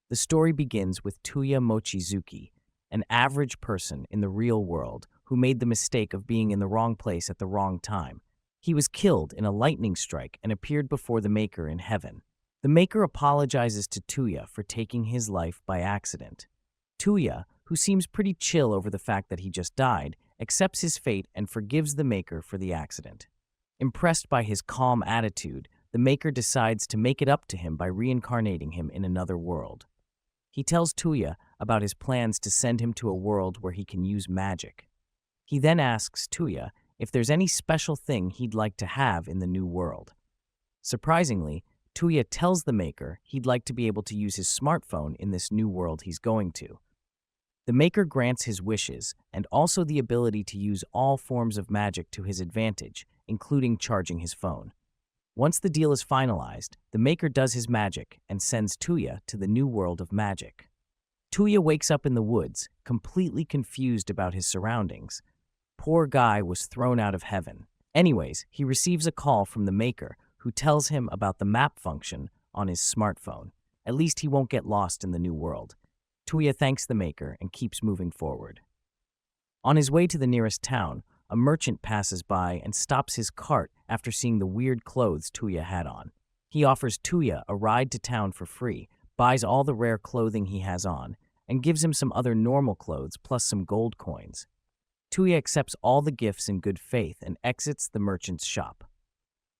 The story begins with Touya Mochizuki, an average person in the real world who made the mistake of being in the wrong place at the wrong time. He was killed in a lightning strike and appeared before the Maker in heaven. The Maker apologizes to Touya for taking his life by accident. Touya, who seems pretty chill over the fact that he just died, accepts his fate and forgives the Maker for the accident. Impressed by his calm attitude, the Maker decides to make it up to him by reincarnating him in another world. He tells Touya about his plans to send him to a world where he can use magic. He then asks Touya if there's any special thing he'd like to have in the new world. Surprisingly, Touya tells the Maker he'd like to be able to use his smartphone in this new world he's going to. The Maker grants his wishes and also the ability to use all forms of magic to his advantage, including charging his phone. Once the deal is finalized, the Maker does his magic and sends Touya to the new world of magic. Touya wakes up in the woods, completely confused about his surroundings. Poor guy was thrown out of heaven. Anyways, he receives a call from the Maker, who tells him about the map function on his smartphone. At least he won't get lost in the new world. Touya thanks the Maker and keeps moving forward. On his way to the nearest town, a merchant passes by and stops his cart after seeing the weird clothes Touya had on. He offers Touya a ride to town for free, buys all the rare clothing he has on, and gives him some other normal clothes plus some gold coins. Touya accepts all the gifts in good faith and exits the merchant's shop.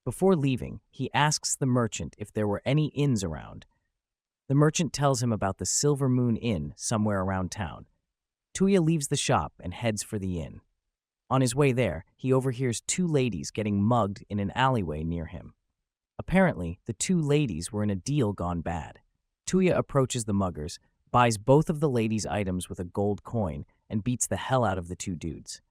Before leaving, he asks the merchant if there were any inns around. The merchant tells him about the Silver Moon Inn somewhere around town. Touya leaves the shop and heads for the inn. On his way there, he overhears two ladies getting mugged in an alleyway near him. Apparently, the two ladies were in a deal gone bad. Touya approaches the muggers, buys both of the ladies' items with a gold coin, and beats the hell out of the two dudes.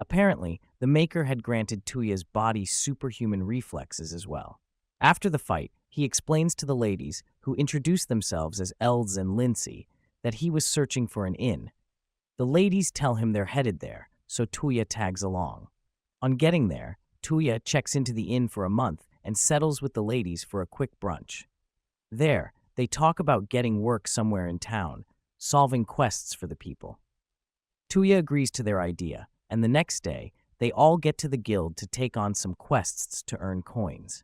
Apparently, the Maker had granted Touya's body superhuman reflexes as well. After the fight, he explains to the ladies, who introduce themselves as Els and Lindsay, that he was searching for an inn. The ladies tell him they're headed there, so Touya tags along. On getting there, Touya checks into the inn for a month and settles with the ladies for a quick brunch. There, they talk about getting work somewhere in town, solving quests for the people. Touya agrees to their idea, and the next day, they all get to the guild to take on some quests to earn coins.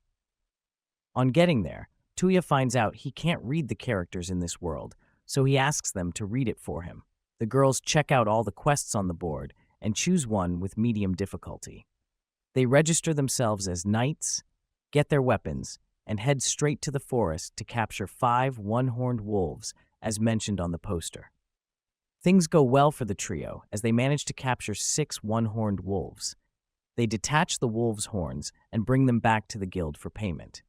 On getting there, Touya finds out he can't read the characters in this world, so he asks them to read it for him. The girls check out all the quests on the board and choose one with medium difficulty. They register themselves as knights, get their weapons, and head straight to the forest to capture 5 one-horned wolves, as mentioned on the poster. Things go well for the trio as they manage to capture 6 one-horned wolves. They detach the wolves' horns and bring them back to the guild for payment.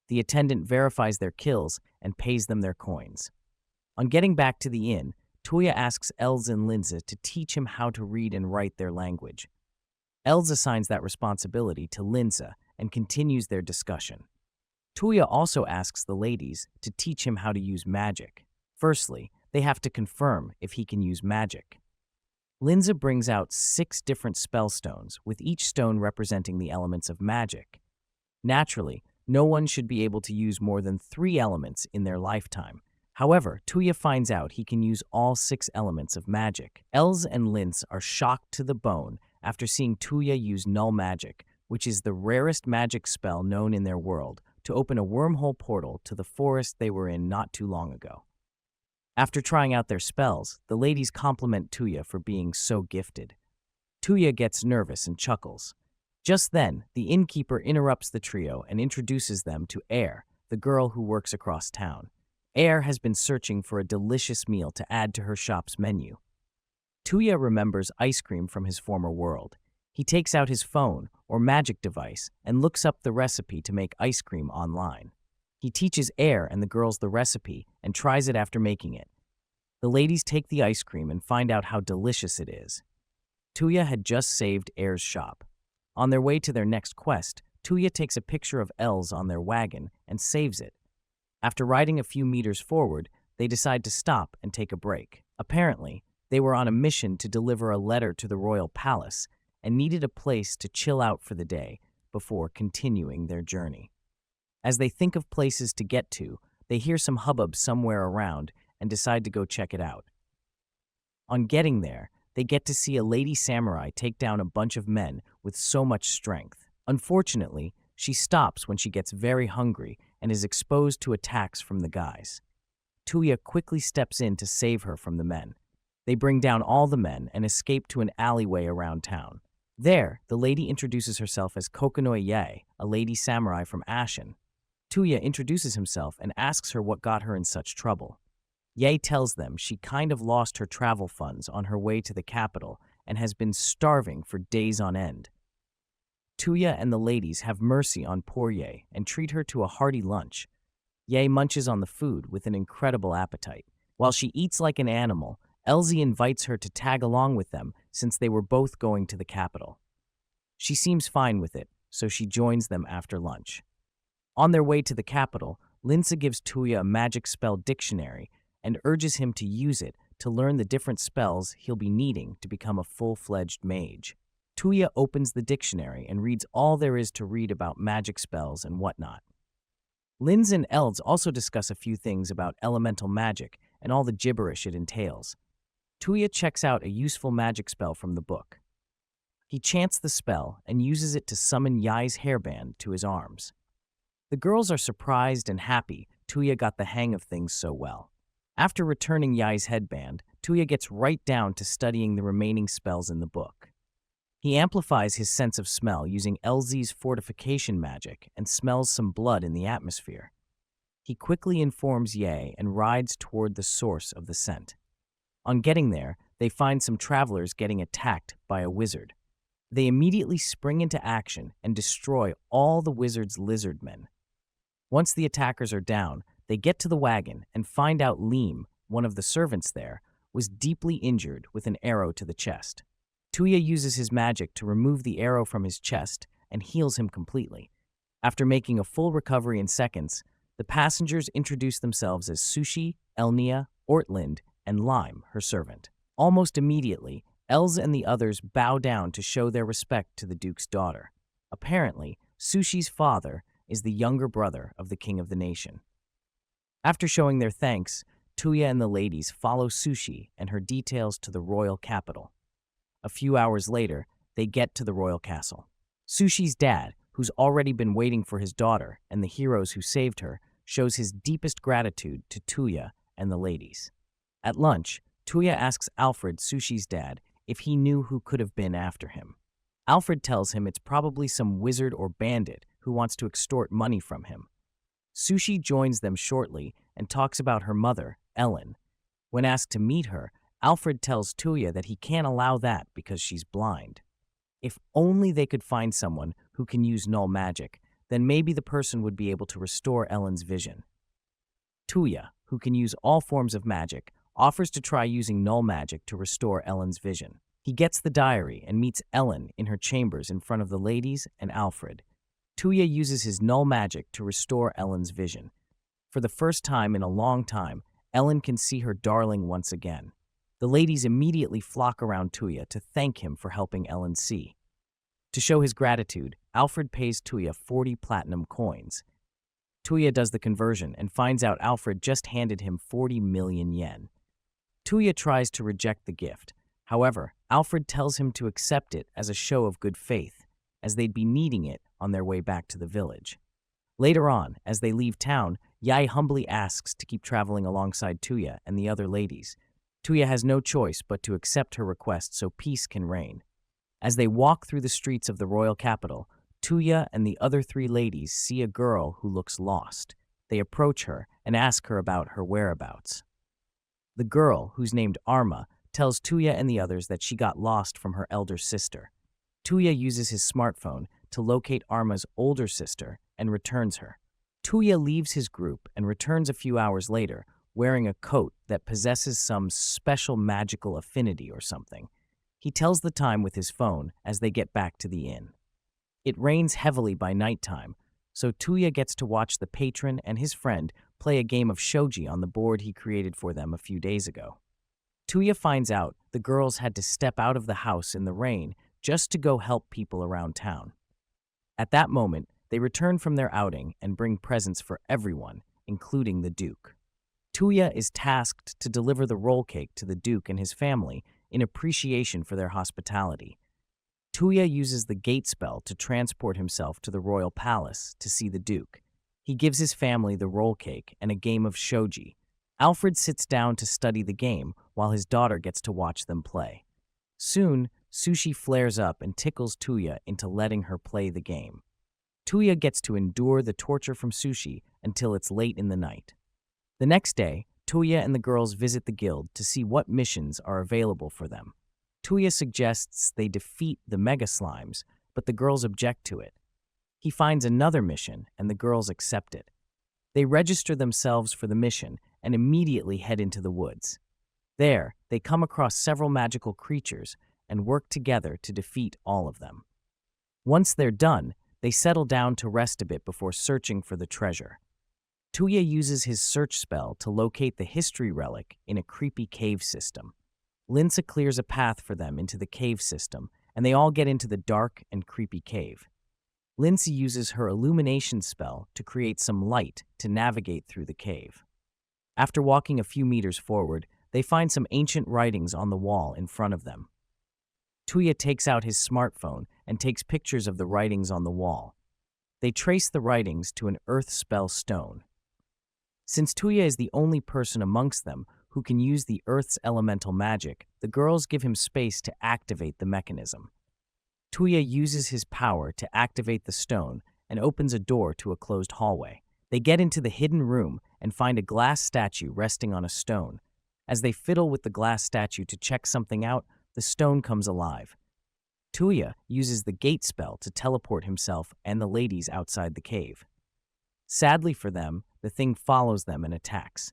The attendant verifies their kills and pays them their coins. On getting back to the inn, Touya asks Els and Lindsay to teach him how to read and write their language. Els assigns that responsibility to Lindsay and continues their discussion. Touya also asks the ladies to teach him how to use magic. Firstly, they have to confirm if he can use magic. Lindsay brings out 6 different spell stones, with each stone representing the elements of magic. Naturally, no one should be able to use more than 3 elements in their lifetime. However, Touya finds out he can use all 6 elements of magic. Els and Lindsay are shocked to the bone after seeing Touya use null magic, which is the rarest magic spell known in their world, to open a wormhole portal to the forest they were in not too long ago. After trying out their spells, the ladies compliment Touya for being so gifted. Touya gets nervous and chuckles. Just then, the innkeeper interrupts the trio and introduces them to Air, the girl who works across town. Air has been searching for a delicious meal to add to her shop's menu. Touya remembers ice cream from his former world. He takes out his phone or magic device and looks up the recipe to make ice cream online. He teaches Air and the girls the recipe and tries it after making it. The ladies take the ice cream and find out how delicious it is. Touya had just saved Air's shop. On their way to their next quest, Touya takes a picture of Els on their wagon and saves it. After riding a few meters forward, they decide to stop and take a break. Apparently, they were on a mission to deliver a letter to the royal palace and needed a place to chill out for the day before continuing their journey. As they think of places to get to, they hear some hubbub somewhere around and decide to go check it out. On getting there, they get to see a lady samurai take down a bunch of men with so much strength. Unfortunately, she stops when she gets very hungry and is exposed to attacks from the guys. Touya quickly steps in to save her from the men. They bring down all the men and escape to an alleyway around town. There, the lady introduces herself as Kokonoi Yae, a lady samurai from Ashen. Touya introduces himself and asks her what got her in such trouble. Yae tells them she kind of lost her travel funds on her way to the capital and has been starving for days on end. Touya and the ladies have mercy on poor Yae and treat her to a hearty lunch. Yae munches on the food with an incredible appetite. While she eats like an animal, Elsie invites her to tag along with them since they were both going to the capital. She seems fine with it, so she joins them after lunch. On their way to the capital, Linsa gives Touya a magic spell dictionary and urges him to use it to learn the different spells he'll be needing to become a full-fledged mage. Touya opens the dictionary and reads all there is to read about magic spells and whatnot. Linz and Elds also discuss a few things about elemental magic and all the gibberish it entails. Touya checks out a useful magic spell from the book. He chants the spell and uses it to summon Yae's hairband to his arms. The girls are surprised and happy Touya got the hang of things so well. After returning Yae's headband, Touya gets right down to studying the remaining spells in the book. He amplifies his sense of smell using Elzie's fortification magic and smells some blood in the atmosphere. He quickly informs Yae and rides toward the source of the scent. On getting there, they find some travelers getting attacked by a wizard. They immediately spring into action and destroy all the wizard's lizard men. Once the attackers are down, they get to the wagon and find out Leem, one of the servants there, was deeply injured with an arrow to the chest. Touya uses his magic to remove the arrow from his chest and heals him completely. After making a full recovery in seconds, the passengers introduce themselves as Sushi, Elnia, Ortlind, and Lime, her servant. Almost immediately, Els and the others bow down to show their respect to the Duke's daughter. Apparently, Sushi's father is the younger brother of the king of the nation. After showing their thanks, Touya and the ladies follow Sushi and her details to the royal capital. A few hours later, they get to the royal castle. Sushi's dad, who's already been waiting for his daughter and the heroes who saved her, shows his deepest gratitude to Touya and the ladies. At lunch, Touya asks Alfred, Sushi's dad, if he knew who could have been after him. Alfred tells him it's probably some wizard or bandit who wants to extort money from him. Sushi joins them shortly and talks about her mother, Ellen. When asked to meet her, Alfred tells Touya that he can't allow that because she's blind. If only they could find someone who can use null magic, then maybe the person would be able to restore Ellen's vision. Touya, who can use all forms of magic, offers to try using null magic to restore Ellen's vision. He gets the diary and meets Ellen in her chambers in front of the ladies and Alfred. Touya uses his null magic to restore Ellen's vision. For the first time in a long time, Ellen can see her darling once again. The ladies immediately flock around Touya to thank him for helping Ellen see. To show his gratitude, Alfred pays Touya 40 platinum coins. Touya does the conversion and finds out Alfred just handed him 40 million yen. Touya tries to reject the gift. However, Alfred tells him to accept it as a show of good faith, as they'd be needing it on their way back to the village. Later on, as they leave town, Yae humbly asks to keep traveling alongside Touya and the other ladies. Touya has no choice but to accept her request so peace can reign. As they walk through the streets of the royal capital, Touya and the other 3 ladies see a girl who looks lost. They approach her and ask her about her whereabouts. The girl, who's named Arma, tells Touya and the others that she got lost from her elder sister. Touya uses his smartphone to locate Arma's older sister and returns her. Touya leaves his group and returns a few hours later, wearing a coat that possesses some special magical affinity or something. He tells the time with his phone as they get back to the inn. It rains heavily by nighttime, so Touya gets to watch the patron and his friend play a game of shogi on the board he created for them a few days ago. Touya finds out the girls had to step out of the house in the rain just to go help people around town. At that moment, they return from their outing and bring presents for everyone, including the Duke. Touya is tasked to deliver the roll cake to the Duke and his family in appreciation for their hospitality. Touya uses the gate spell to transport himself to the royal palace to see the Duke. He gives his family the roll cake and a game of shogi. Alfred sits down to study the game while his daughter gets to watch them play. Soon, Sushi flares up and tickles Touya into letting her play the game. Touya gets to endure the torture from Sushi until it's late in the night. The next day, Touya and the girls visit the guild to see what missions are available for them. Touya suggests they defeat the Mega Slimes, but the girls object to it. He finds another mission, and the girls accept it. They register themselves for the mission and immediately head into the woods. There, they come across several magical creatures and work together to defeat all of them. Once they're done, they settle down to rest a bit before searching for the treasure. Touya uses his search spell to locate the history relic in a creepy cave system. Linsa clears a path for them into the cave system, and they all get into the dark and creepy cave. Lindsay uses her illumination spell to create some light to navigate through the cave. After walking a few meters forward, they find some ancient writings on the wall in front of them. Touya takes out his smartphone and takes pictures of the writings on the wall. They trace the writings to an earth spell stone. Since Touya is the only person amongst them who can use the Earth's elemental magic, the girls give him space to activate the mechanism. Touya uses his power to activate the stone and opens a door to a closed hallway. They get into the hidden room and find a glass statue resting on a stone. As they fiddle with the glass statue to check something out, the stone comes alive. Touya uses the gate spell to teleport himself and the ladies outside the cave. Sadly for them, the thing follows them and attacks.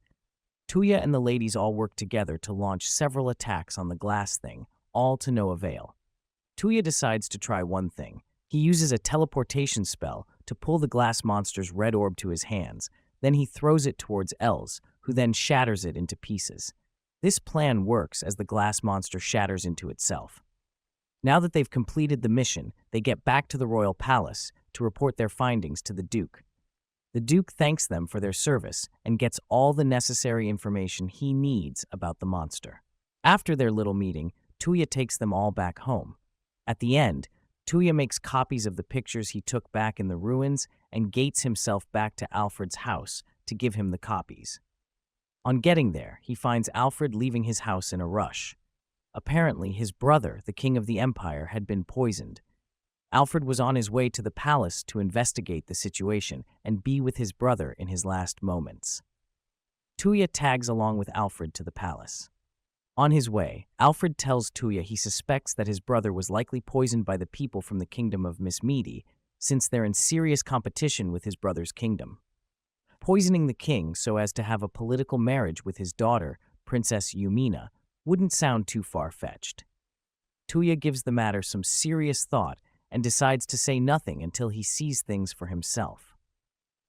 Touya and the ladies all work together to launch several attacks on the glass thing, all to no avail. Touya decides to try one thing. He uses a teleportation spell to pull the glass monster's red orb to his hands. Then he throws it towards Els, who then shatters it into pieces. This plan works as the glass monster shatters into itself. Now that they've completed the mission, they get back to the royal palace to report their findings to the Duke. The Duke thanks them for their service and gets all the necessary information he needs about the monster. After their little meeting, Touya takes them all back home. At the end, Touya makes copies of the pictures he took back in the ruins and gates himself back to Alfred's house to give him the copies. On getting there, he finds Alfred leaving his house in a rush. Apparently, his brother, the king of the empire, had been poisoned. Alfred was on his way to the palace to investigate the situation and be with his brother in his last moments. Touya tags along with Alfred to the palace. On his way, Alfred tells Touya he suspects that his brother was likely poisoned by the people from the kingdom of Miss Meady, since they're in serious competition with his brother's kingdom. Poisoning the king so as to have a political marriage with his daughter, Princess Yumina, wouldn't sound too far-fetched. Touya gives the matter some serious thought and decides to say nothing until he sees things for himself.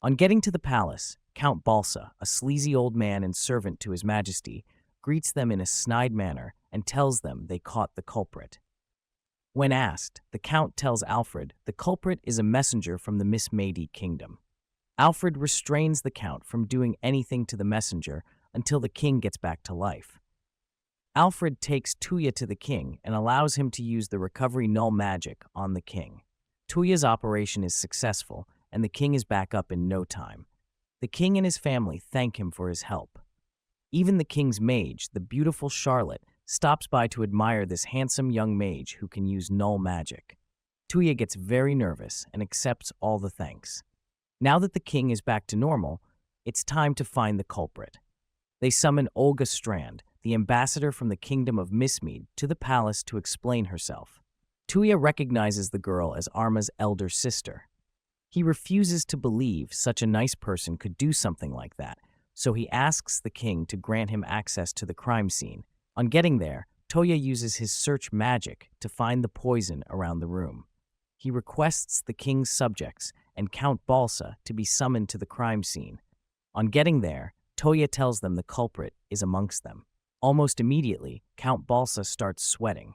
On getting to the palace, Count Balsa, a sleazy old man and servant to His Majesty, greets them in a snide manner and tells them they caught the culprit. When asked, the Count tells Alfred the culprit is a messenger from the Miss Meady kingdom. Alfred restrains the Count from doing anything to the messenger until the king gets back to life. Alfred takes Touya to the king and allows him to use the recovery null magic on the king. Touya's operation is successful, and the king is back up in no time. The king and his family thank him for his help. Even the king's mage, the beautiful Charlotte, stops by to admire this handsome young mage who can use null magic. Touya gets very nervous and accepts all the thanks. Now that the king is back to normal, it's time to find the culprit. They summon Olga Strand, the ambassador from the kingdom of Mistmead, to the palace to explain herself. Touya recognizes the girl as Arma's elder sister. He refuses to believe such a nice person could do something like that, so he asks the king to grant him access to the crime scene. On getting there, Touya uses his search magic to find the poison around the room. He requests the king's subjects and Count Balsa to be summoned to the crime scene. On getting there, Touya tells them the culprit is amongst them. Almost immediately, Count Balsa starts sweating.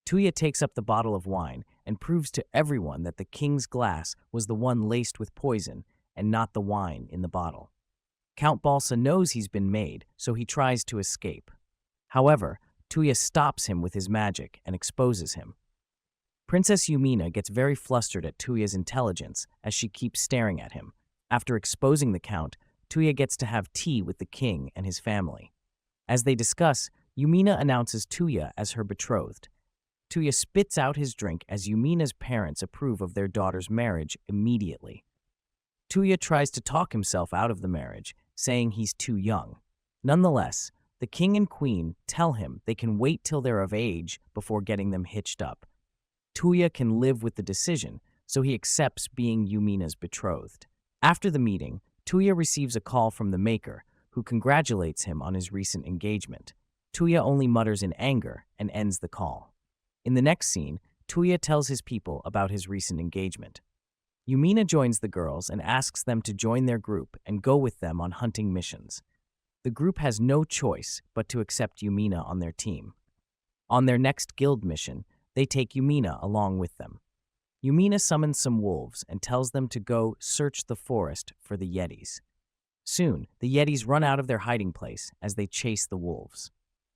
Touya takes up the bottle of wine and proves to everyone that the king's glass was the one laced with poison and not the wine in the bottle. Count Balsa knows he's been made, so he tries to escape. However, Touya stops him with his magic and exposes him. Princess Yumina gets very flustered at Touya's intelligence as she keeps staring at him. After exposing the Count, Touya gets to have tea with the king and his family. As they discuss, Yumina announces Touya as her betrothed. Touya spits out his drink as Yumina's parents approve of their daughter's marriage immediately. Touya tries to talk himself out of the marriage, saying he's too young. Nonetheless, the king and queen tell him they can wait till they're of age before getting them hitched up. Touya can live with the decision, so he accepts being Yumina's betrothed. After the meeting, Touya receives a call from the maker, who congratulates him on his recent engagement. Touya only mutters in anger and ends the call. In the next scene, Touya tells his people about his recent engagement. Yumina joins the girls and asks them to join their group and go with them on hunting missions. The group has no choice but to accept Yumina on their team. On their next guild mission, they take Yumina along with them. Yumina summons some wolves and tells them to go search the forest for the Yetis. Soon, the Yetis run out of their hiding place as they chase the wolves.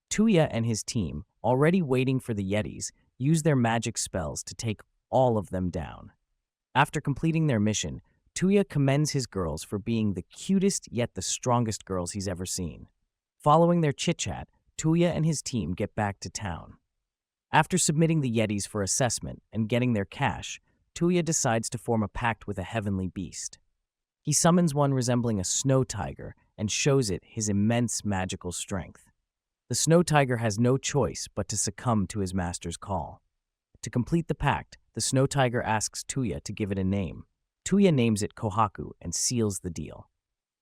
Touya and his team, already waiting for the Yetis, use their magic spells to take all of them down. After completing their mission, Touya commends his girls for being the cutest yet the strongest girls he's ever seen. Following their chit-chat, Touya and his team get back to town. After submitting the Yetis for assessment and getting their cash, Touya decides to form a pact with a heavenly beast. He summons one resembling a snow tiger and shows it his immense magical strength. The snow tiger has no choice but to succumb to his master's call. To complete the pact, the snow tiger asks Touya to give it a name. Touya names it Kohaku and seals the deal.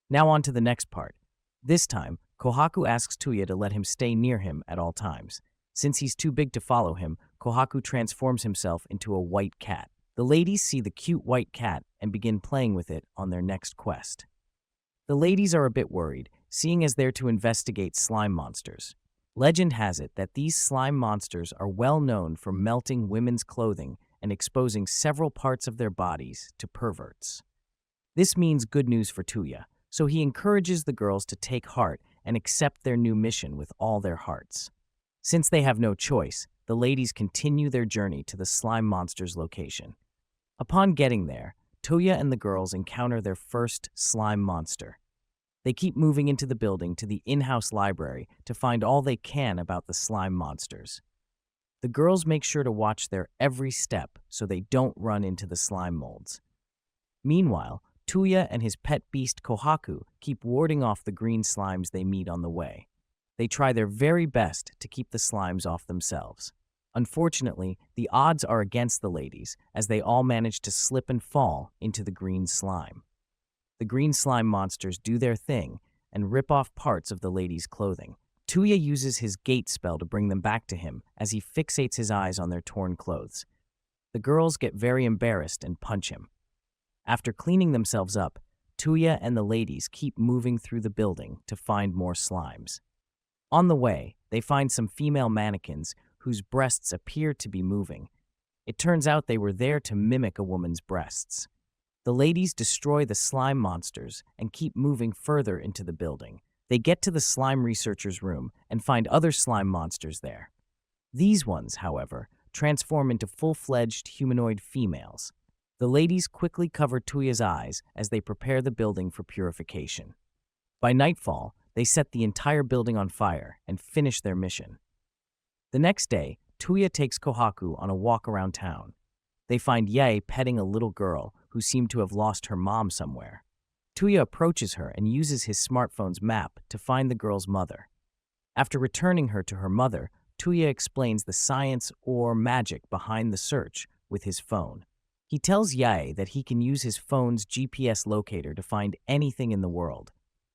Now on to the next part. This time, Kohaku asks Touya to let him stay near him at all times. Since he's too big to follow him, Kohaku transforms himself into a white cat. The ladies see the cute white cat and begin playing with it on their next quest. The ladies are a bit worried, seeing as they're to investigate slime monsters. Legend has it that these slime monsters are well known for melting women's clothing and exposing several parts of their bodies to perverts. This means good news for Touya, so he encourages the girls to take heart and accept their new mission with all their hearts. Since they have no choice, the ladies continue their journey to the slime monster's location. Upon getting there, Touya and the girls encounter their first slime monster. They keep moving into the building to the in-house library to find all they can about the slime monsters. The girls make sure to watch their every step so they don't run into the slime molds. Meanwhile, Touya and his pet beast Kohaku keep warding off the green slimes they meet on the way. They try their very best to keep the slimes off themselves. Unfortunately, the odds are against the ladies, as they all manage to slip and fall into the green slime. The green slime monsters do their thing and rip off parts of the ladies' clothing. Touya uses his gate spell to bring them back to him as he fixates his eyes on their torn clothes. The girls get very embarrassed and punch him. After cleaning themselves up, Touya and the ladies keep moving through the building to find more slimes. On the way, they find some female mannequins whose breasts appear to be moving. It turns out they were there to mimic a woman's breasts. The ladies destroy the slime monsters and keep moving further into the building. They get to the slime researcher's room and find other slime monsters there. These ones, however, transform into full-fledged humanoid females. The ladies quickly cover Touya's eyes as they prepare the building for purification. By nightfall, they set the entire building on fire and finish their mission. The next day, Touya takes Kohaku on a walk around town. They find Yae petting a little girl who seemed to have lost her mom somewhere. Touya approaches her and uses his smartphone's map to find the girl's mother. After returning her to her mother, Touya explains the science or magic behind the search with his phone. He tells Yae that he can use his phone's GPS locator to find anything in the world.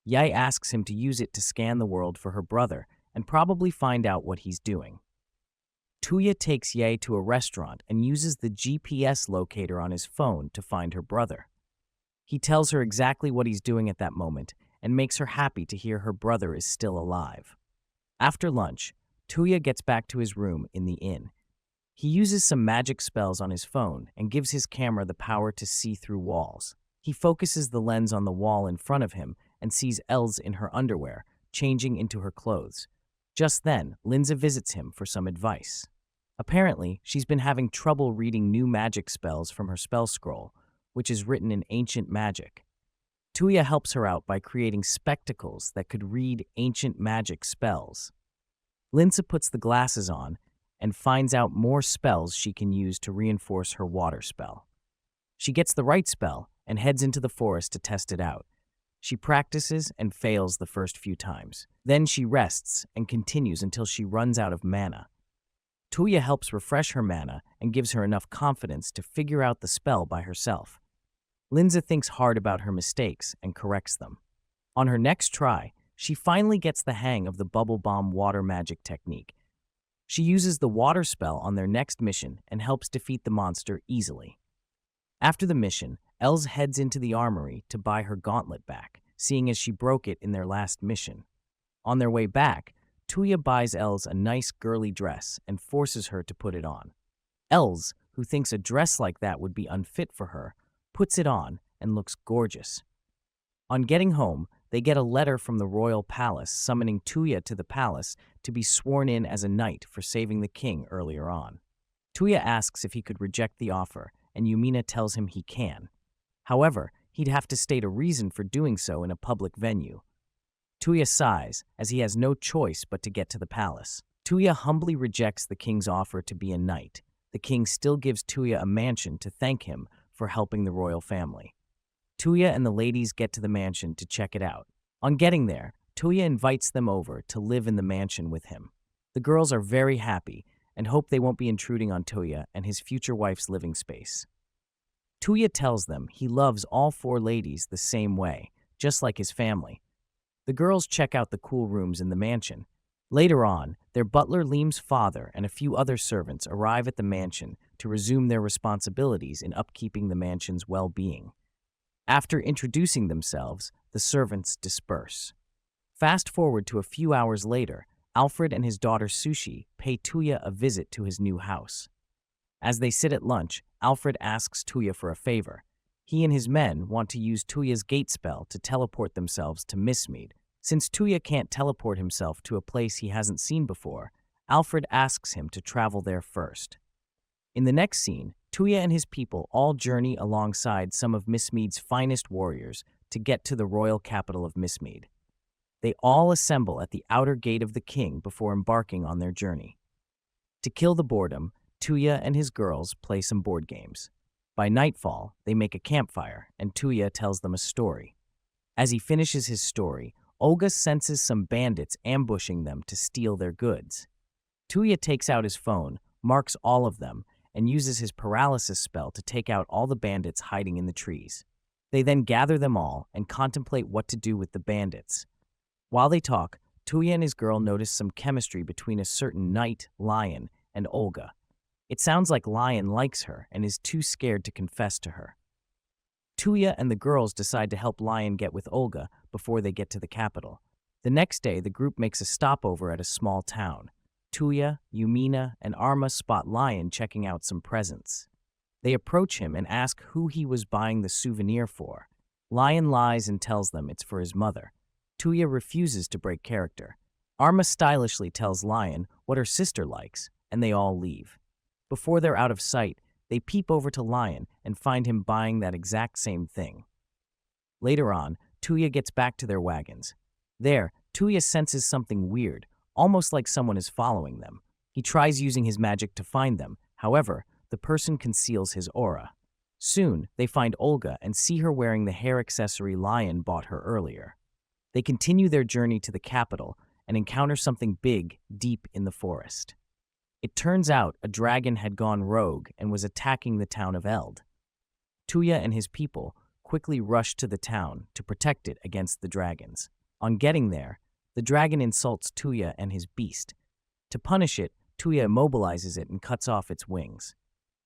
Yae asks him to use it to scan the world for her brother and probably find out what he's doing. Touya takes Yae to a restaurant and uses the GPS locator on his phone to find her brother. He tells her exactly what he's doing at that moment and makes her happy to hear her brother is still alive. After lunch, Touya gets back to his room in the inn. He uses some magic spells on his phone and gives his camera the power to see through walls. He focuses the lens on the wall in front of him and sees Els in her underwear, changing into her clothes. Just then, Linza visits him for some advice. Apparently, she's been having trouble reading new magic spells from her spell scroll, which is written in ancient magic. Touya helps her out by creating spectacles that could read ancient magic spells. Linza puts the glasses on and finds out more spells she can use to reinforce her water spell. She gets the right spell and heads into the forest to test it out. She practices and fails the first few times. Then she rests and continues until she runs out of mana. Touya helps refresh her mana and gives her enough confidence to figure out the spell by herself. Linza thinks hard about her mistakes and corrects them. On her next try, she finally gets the hang of the bubble bomb water magic technique. She uses the water spell on their next mission and helps defeat the monster easily. After the mission, Els heads into the armory to buy her gauntlet back, seeing as she broke it in their last mission. On their way back, Touya buys Els a nice girly dress and forces her to put it on. Els, who thinks a dress like that would be unfit for her, puts it on and looks gorgeous. On getting home, they get a letter from the royal palace summoning Touya to the palace to be sworn in as a knight for saving the king earlier on. Touya asks if he could reject the offer, and Yumina tells him he can. However, he'd have to state a reason for doing so in a public venue. Touya sighs, as he has no choice but to get to the palace. Touya humbly rejects the king's offer to be a knight. The king still gives Touya a mansion to thank him for helping the royal family. Touya and the ladies get to the mansion to check it out. On getting there, Touya invites them over to live in the mansion with him. The girls are very happy and hope they won't be intruding on Touya and his future wife's living space. Touya tells them he loves all 4 ladies the same way, just like his family. The girls check out the cool rooms in the mansion. Later on, their butler Liam's father and a few other servants arrive at the mansion to resume their responsibilities in upkeeping the mansion's well-being. After introducing themselves, the servants disperse. Fast forward to a few hours later, Alfred and his daughter Sushi pay Touya a visit to his new house. As they sit at lunch, Alfred asks Touya for a favor. He and his men want to use Touya's gate spell to teleport themselves to Mistmead. Since Touya can't teleport himself to a place he hasn't seen before, Alfred asks him to travel there first. In the next scene, Touya and his people all journey alongside some of Mistmead's finest warriors to get to the royal capital of Mistmead. They all assemble at the outer gate of the king before embarking on their journey. To kill the boredom, Touya and his girls play some board games. By nightfall, they make a campfire, and Touya tells them a story. As he finishes his story, Olga senses some bandits ambushing them to steal their goods. Touya takes out his phone, marks all of them, and uses his paralysis spell to take out all the bandits hiding in the trees. They then gather them all and contemplate what to do with the bandits. While they talk, Touya and his girl notice some chemistry between a certain knight, Lion, and Olga. It sounds like Lion likes her and is too scared to confess to her. Touya and the girls decide to help Lion get with Olga before they get to the capital. The next day, the group makes a stopover at a small town. Touya, Yumina, and Arma spot Lion checking out some presents. They approach him and ask who he was buying the souvenir for. Lion lies and tells them it's for his mother. Touya refuses to break character. Arma stylishly tells Lion what her sister likes, and they all leave. Before they're out of sight, they peep over to Lion and find him buying that exact same thing. Later on, Touya gets back to their wagons. There, Touya senses something weird, almost like someone is following them. He tries using his magic to find them. However, the person conceals his aura. Soon, they find Olga and see her wearing the hair accessory Lion bought her earlier. They continue their journey to the capital and encounter something big deep in the forest. It turns out a dragon had gone rogue and was attacking the town of Eld. Touya and his people quickly rush to the town to protect it against the dragons. On getting there, the dragon insults Touya and his beast. To punish it, Touya immobilizes it and cuts off its wings.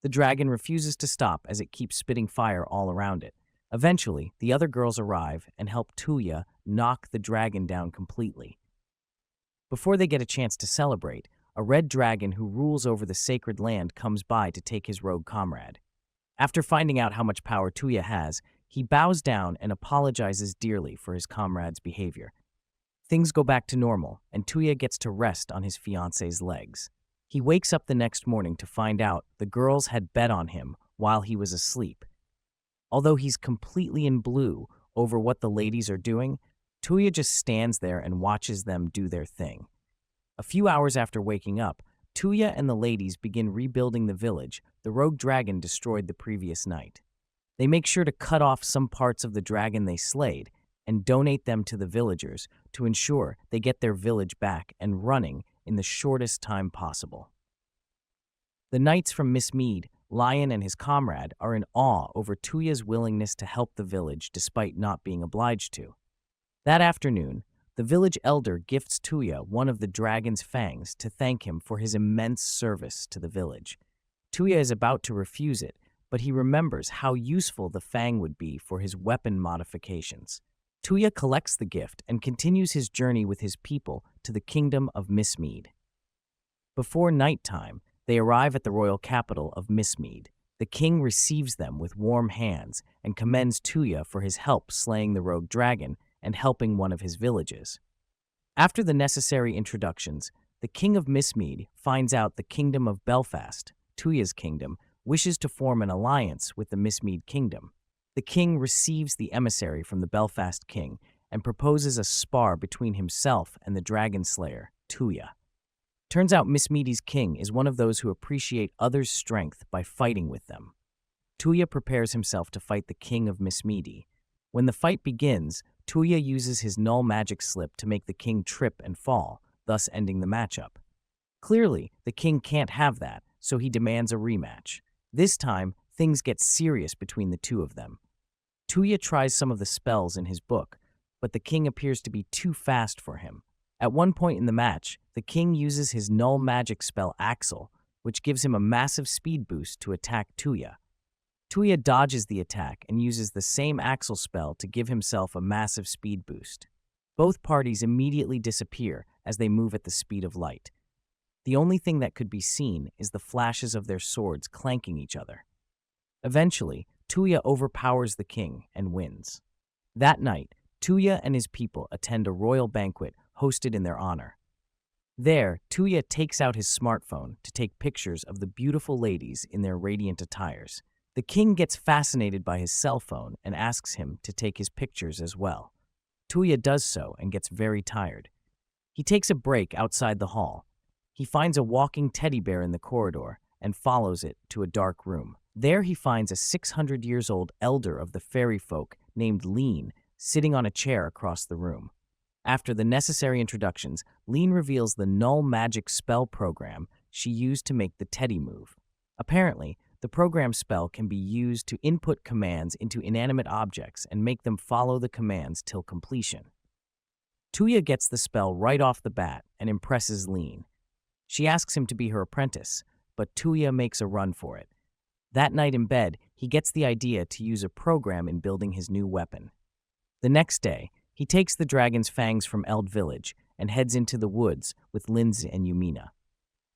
The dragon refuses to stop as it keeps spitting fire all around it. Eventually, the other girls arrive and help Touya knock the dragon down completely. Before they get a chance to celebrate, a red dragon who rules over the sacred land comes by to take his rogue comrade. After finding out how much power Touya has, He bows down and apologizes dearly for his comrade's behavior. Things go back to normal, and Touya gets to rest on his fiancée's legs. He wakes up the next morning to find out the girls had bet on him while he was asleep. Although he's completely in blue over what the ladies are doing, Touya just stands there and watches them do their thing. A few hours after waking up, Touya and the ladies begin rebuilding the village the rogue dragon destroyed the previous night. They make sure to cut off some parts of the dragon they slayed and donate them to the villagers to ensure they get their village back and running in the shortest time possible. The knights from Miss Mead, Lion and his comrade, are in awe over Touya's willingness to help the village despite not being obliged to. That afternoon, the village elder gifts Touya one of the dragon's fangs to thank him for his immense service to the village. Touya is about to refuse it, but he remembers how useful the fang would be for his weapon modifications. Touya collects the gift and continues his journey with his people to the kingdom of Miss Mead. Before nighttime, they arrive at the royal capital of Miss Mead. The king receives them with warm hands and commends Touya for his help slaying the rogue dragon and helping one of his villages. After the necessary introductions, the king of Miss Mead finds out the kingdom of Belfast, Touya's kingdom, wishes to form an alliance with the Miss Mead kingdom. The king receives the emissary from the Belfast king and proposes a spar between himself and the dragon slayer, Touya. Turns out Miss Meady's king is one of those who appreciate others' strength by fighting with them. Touya prepares himself to fight the king of Miss Meady. When the fight begins, Touya uses his null magic slip to make the king trip and fall, thus ending the matchup. Clearly, the king can't have that, so he demands a rematch. This time, things get serious between the two of them. Touya tries some of the spells in his book, but the king appears to be too fast for him. At one point in the match, the king uses his null magic spell Axle, which gives him a massive speed boost to attack Touya. Touya dodges the attack and uses the same Axle spell to give himself a massive speed boost. Both parties immediately disappear as they move at the speed of light. The only thing that could be seen is the flashes of their swords clanking each other. Eventually, Touya overpowers the king and wins. That night, Touya and his people attend a royal banquet hosted in their honor. There, Touya takes out his smartphone to take pictures of the beautiful ladies in their radiant attires. The king gets fascinated by his cell phone and asks him to take his pictures as well. Touya does so and gets very tired. He takes a break outside the hall. He finds a walking teddy bear in the corridor and follows it to a dark room. There he finds a 600-years-old elder of the fairy folk named Lean sitting on a chair across the room. After the necessary introductions, Lean reveals the null magic spell program she used to make the teddy move. Apparently, the program spell can be used to input commands into inanimate objects and make them follow the commands till completion. Touya gets the spell right off the bat and impresses Lean. She asks him to be her apprentice, but Touya makes a run for it. That night in bed, he gets the idea to use a program in building his new weapon. The next day, he takes the dragon's fangs from Eld Village and heads into the woods with Lindsay and Yumina.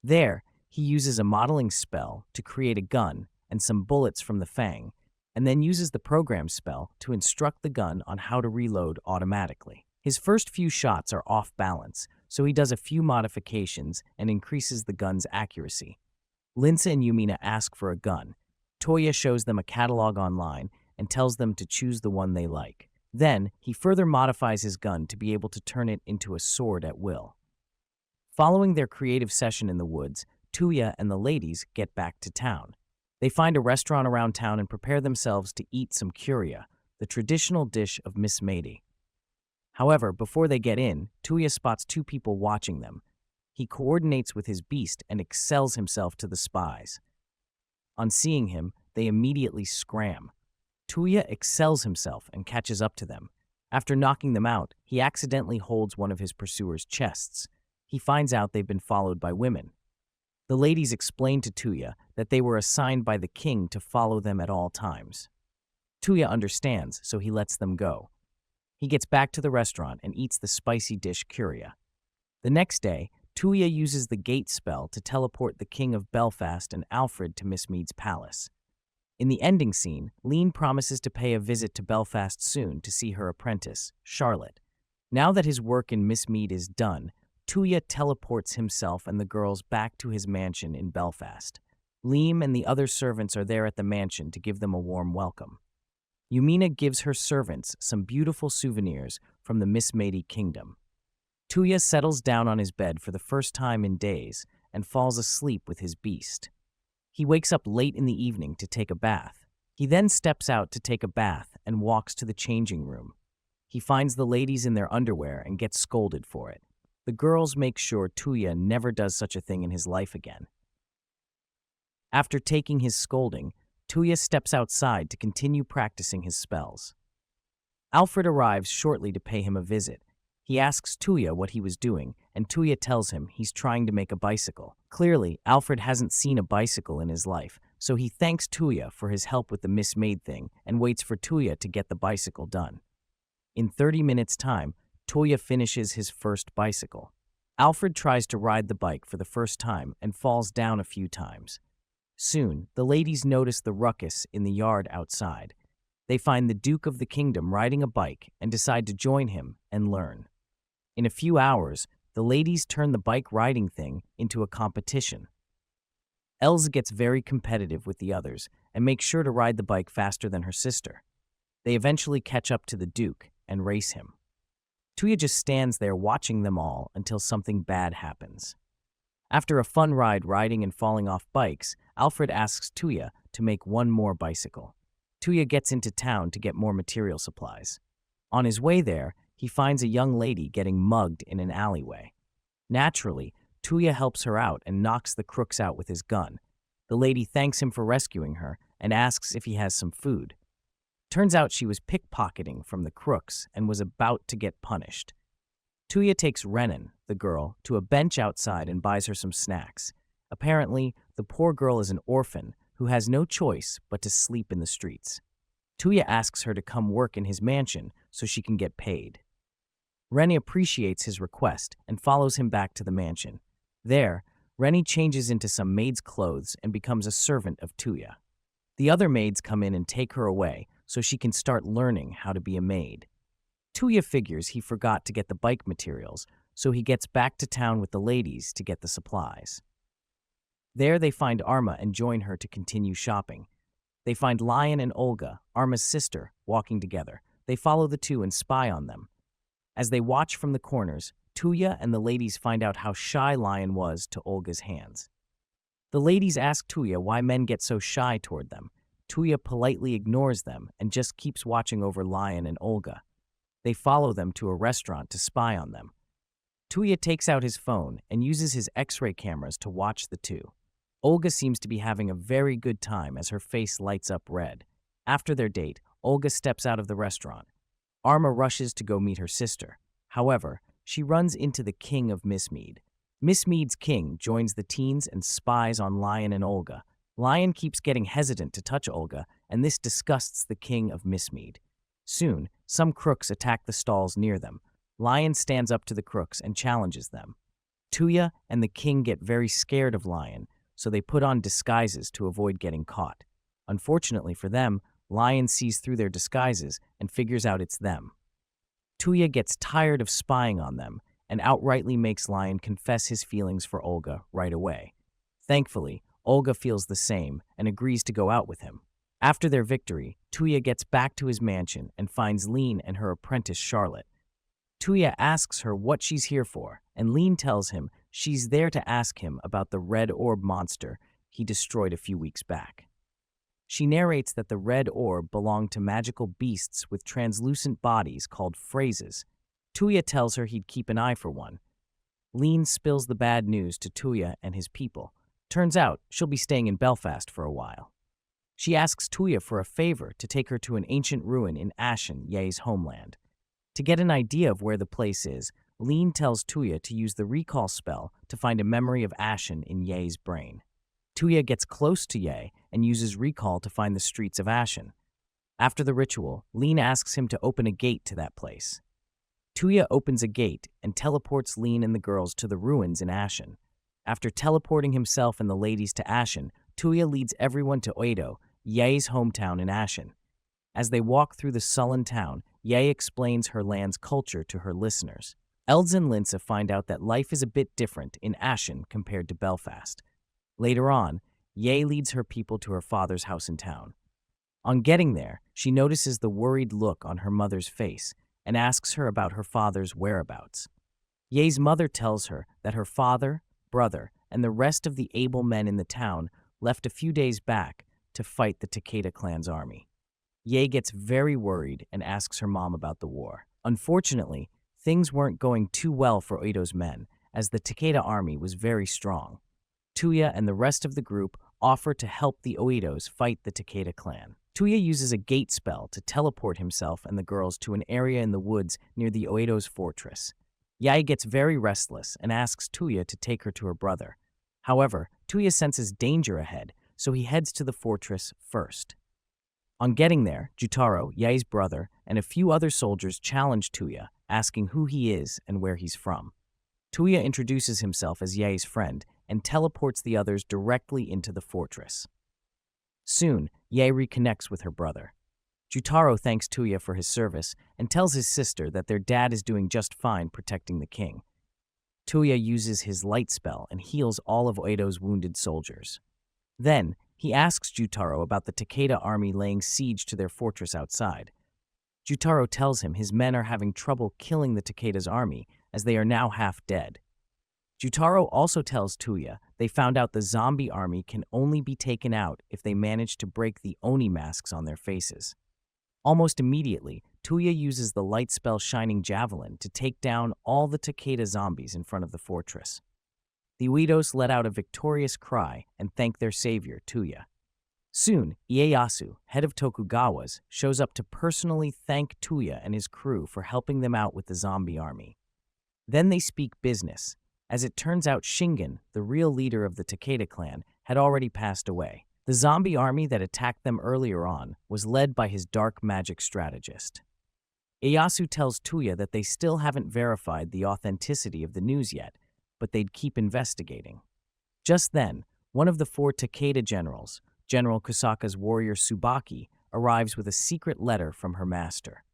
There, he uses a modeling spell to create a gun and some bullets from the fang, and then uses the program spell to instruct the gun on how to reload automatically. His first few shots are off balance, so he does a few modifications and increases the gun's accuracy. Lindsay and Yumina ask for a gun. Touya shows them a catalog online and tells them to choose the one they like. Then, he further modifies his gun to be able to turn it into a sword at will. Following their creative session in the woods, Touya and the ladies get back to town. They find a restaurant around town and prepare themselves to eat some curia, the traditional dish of Miss Meady. However, before they get in, Touya spots two people watching them. He coordinates with his beast and excels himself to the spies. On seeing him, they immediately scram. Touya excels himself and catches up to them. After knocking them out, he accidentally holds one of his pursuers' chests. He finds out they've been followed by women. The ladies explain to Touya that they were assigned by the king to follow them at all times. Touya understands, so he lets them go. He gets back to the restaurant and eats the spicy dish curia. The next day, Touya uses the gate spell to teleport the king of Belfast and Alfred to Miss Mead's palace. In the ending scene, Lean promises to pay a visit to Belfast soon to see her apprentice, Charlotte. Now that his work in Miss Mead is done, Touya teleports himself and the girls back to his mansion in Belfast. Liam and the other servants are there at the mansion to give them a warm welcome. Yumina gives her servants some beautiful souvenirs from the Miss Meady kingdom. Touya settles down on his bed for the first time in days and falls asleep with his beast. He wakes up late in the evening to take a bath. He then steps out to take a bath and walks to the changing room. He finds the ladies in their underwear and gets scolded for it. The girls make sure Touya never does such a thing in his life again. After taking his scolding, Touya steps outside to continue practicing his spells. Alfred arrives shortly to pay him a visit. He asks Touya what he was doing, and Touya tells him he's trying to make a bicycle. Clearly, Alfred hasn't seen a bicycle in his life, so he thanks Touya for his help with the Miss Maid thing and waits for Touya to get the bicycle done. In 30 minutes' time, Touya finishes his first bicycle. Alfred tries to ride the bike for the first time and falls down a few times. Soon, the ladies notice the ruckus in the yard outside. They find the Duke of the Kingdom riding a bike and decide to join him and learn. In a few hours, the ladies turn the bike riding thing into a competition. Elsa gets very competitive with the others and makes sure to ride the bike faster than her sister. They eventually catch up to the Duke and race him. Touya just stands there watching them all until something bad happens. After a fun ride riding and falling off bikes, Alfred asks Touya to make one more bicycle. Touya gets into town to get more material supplies. On his way there, he finds a young lady getting mugged in an alleyway. Naturally, Touya helps her out and knocks the crooks out with his gun. The lady thanks him for rescuing her and asks if he has some food. Turns out she was pickpocketing from the crooks and was about to get punished. Touya takes Renan, the girl, to a bench outside and buys her some snacks. Apparently, the poor girl is an orphan who has no choice but to sleep in the streets. Touya asks her to come work in his mansion so she can get paid. Rennie appreciates his request and follows him back to the mansion. There, Rennie changes into some maid's clothes and becomes a servant of Touya. The other maids come in and take her away so she can start learning how to be a maid. Touya figures he forgot to get the bike materials, so he gets back to town with the ladies to get the supplies. There they find Arma and join her to continue shopping. They find Lion and Olga, Arma's sister, walking together. They follow the two and spy on them. As they watch from the corners, Touya and the ladies find out how shy Lion was to Olga's hands. The ladies ask Touya why men get so shy toward them. Touya politely ignores them and just keeps watching over Lion and Olga. They follow them to a restaurant to spy on them. Touya takes out his phone and uses his X-ray cameras to watch the two. Olga seems to be having a very good time as her face lights up red. After their date, Olga steps out of the restaurant. Arma rushes to go meet her sister. However, she runs into the king of Miss Mead. Miss Mead's king joins the teens and spies on Lion and Olga. Lion keeps getting hesitant to touch Olga, and this disgusts the king of Miss Mead. Soon, some crooks attack the stalls near them. Lion stands up to the crooks and challenges them. Touya and the king get very scared of Lion, so they put on disguises to avoid getting caught. Unfortunately for them, Lion sees through their disguises and figures out it's them. Touya gets tired of spying on them and outrightly makes Lion confess his feelings for Olga right away. Thankfully, Olga feels the same and agrees to go out with him. After their victory, Touya gets back to his mansion and finds Lean and her apprentice Charlotte. Touya asks her what she's here for, and Lean tells him she's there to ask him about the red orb monster he destroyed a few weeks back. She narrates that the red orb belonged to magical beasts with translucent bodies called phrases. Touya tells her he'd keep an eye for one. Lean spills the bad news to Touya and his people. Turns out she'll be staying in Belfast for a while. She asks Touya for a favor to take her to an ancient ruin in Ashen, Ye's homeland. To get an idea of where the place is, Lean tells Touya to use the recall spell to find a memory of Ashen in Ye's brain. Touya gets close to Ye and uses recall to find the streets of Ashen. After the ritual, Lean asks him to open a gate to that place. Touya opens a gate and teleports Lean and the girls to the ruins in Ashen. After teleporting himself and the ladies to Ashen, Touya leads everyone to Oedo Ye's hometown in Ashen. As they walk through the sullen town, Ye explains her land's culture to her listeners. Elds and Linsa find out that life is a bit different in Ashen compared to Belfast. Later on, Ye leads her people to her father's house in town. On getting there, she notices the worried look on her mother's face and asks her about her father's whereabouts. Ye's mother tells her that her father, brother, and the rest of the able men in the town left a few days back to fight the Takeda clan's army. Ye gets very worried and asks her mom about the war. Unfortunately, things weren't going too well for Oito's men, as the Takeda army was very strong. Touya and the rest of the group offer to help the Oitos fight the Takeda clan. Touya uses a gate spell to teleport himself and the girls to an area in the woods near the Oitos' fortress. Yae gets very restless and asks Touya to take her to her brother. However, Touya senses danger ahead, so he heads to the fortress first. On getting there, Jutaro, Yae's brother, and a few other soldiers challenge Touya, asking who he is and where he's from. Touya introduces himself as Yae's friend and teleports the others directly into the fortress. Soon, Yae reconnects with her brother. Jutaro thanks Touya for his service and tells his sister that their dad is doing just fine protecting the king. Touya uses his light spell and heals all of Oito's wounded soldiers. Then, he asks Jutaro about the Takeda army laying siege to their fortress outside. Jutaro tells him his men are having trouble killing the Takeda's army as they are now half dead. Jutaro also tells Touya they found out the zombie army can only be taken out if they manage to break the Oni masks on their faces. Almost immediately, Touya uses the light spell Shining Javelin to take down all the Takeda zombies in front of the fortress. The Oitos let out a victorious cry and thank their savior, Touya. Soon, Ieyasu, head of Tokugawa's, shows up to personally thank Touya and his crew for helping them out with the zombie army. Then they speak business. As it turns out, Shingen, the real leader of the Takeda clan, had already passed away. The zombie army that attacked them earlier on was led by his dark magic strategist. Ieyasu tells Touya that they still haven't verified the authenticity of the news yet, but they'd keep investigating. Just then, one of the 4 Takeda generals, General Kusaka's warrior Tsubaki, arrives with a secret letter from her master.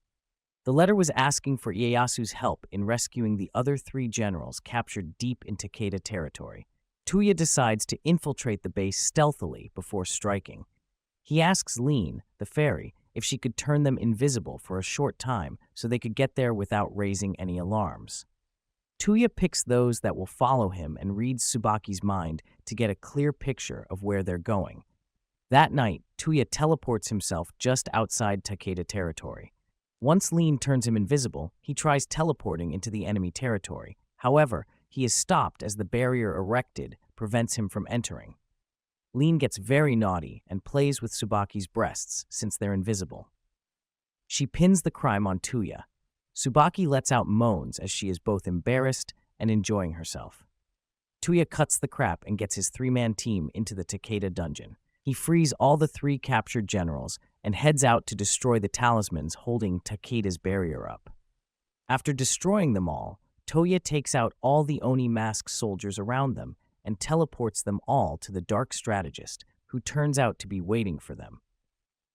The letter was asking for Ieyasu's help in rescuing the other 3 generals captured deep in Takeda territory. Touya decides to infiltrate the base stealthily before striking. He asks Lean, the fairy, if she could turn them invisible for a short time so they could get there without raising any alarms. Touya picks those that will follow him and reads Tsubaki's mind to get a clear picture of where they're going. That night, Touya teleports himself just outside Takeda territory. Once Lean turns him invisible, he tries teleporting into the enemy territory. However, he is stopped as the barrier erected prevents him from entering. Lean gets very naughty and plays with Tsubaki's breasts since they're invisible. She pins the crime on Touya. Tsubaki lets out moans as she is both embarrassed and enjoying herself. Touya cuts the crap and gets his 3-man team into the Takeda dungeon. He frees all the 3 captured generals and heads out to destroy the talismans holding Takeda's barrier up. After destroying them all, Touya takes out all the Oni masked soldiers around them and teleports them all to the dark strategist, who turns out to be waiting for them.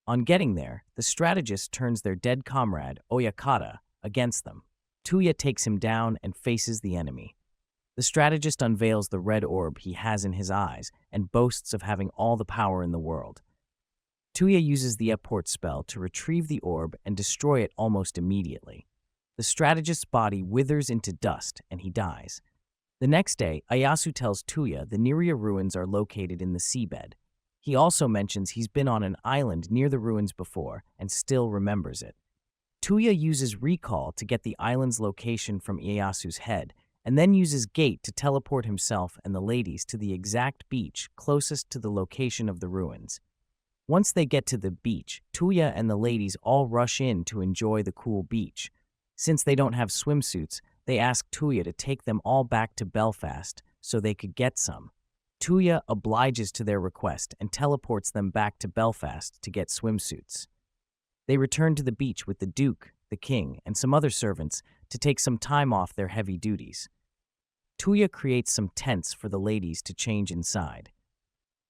On getting there, the strategist turns their dead comrade, Oyakata, against them. Touya takes him down and faces the enemy. The strategist unveils the red orb he has in his eyes and boasts of having all the power in the world. Touya uses the Eport spell to retrieve the orb and destroy it almost immediately. The strategist's body withers into dust and he dies. The next day, Ieyasu tells Touya the Niria ruins are located in the seabed. He also mentions he's been on an island near the ruins before and still remembers it. Touya uses recall to get the island's location from Ieyasu's head, and then uses Gate to teleport himself and the ladies to the exact beach closest to the location of the ruins. Once they get to the beach, Touya and the ladies all rush in to enjoy the cool beach. Since they don't have swimsuits, they ask Touya to take them all back to Belfast so they could get some. Touya obliges to their request and teleports them back to Belfast to get swimsuits. They return to the beach with the Duke, the King, and some other servants to take some time off their heavy duties. Touya creates some tents for the ladies to change inside.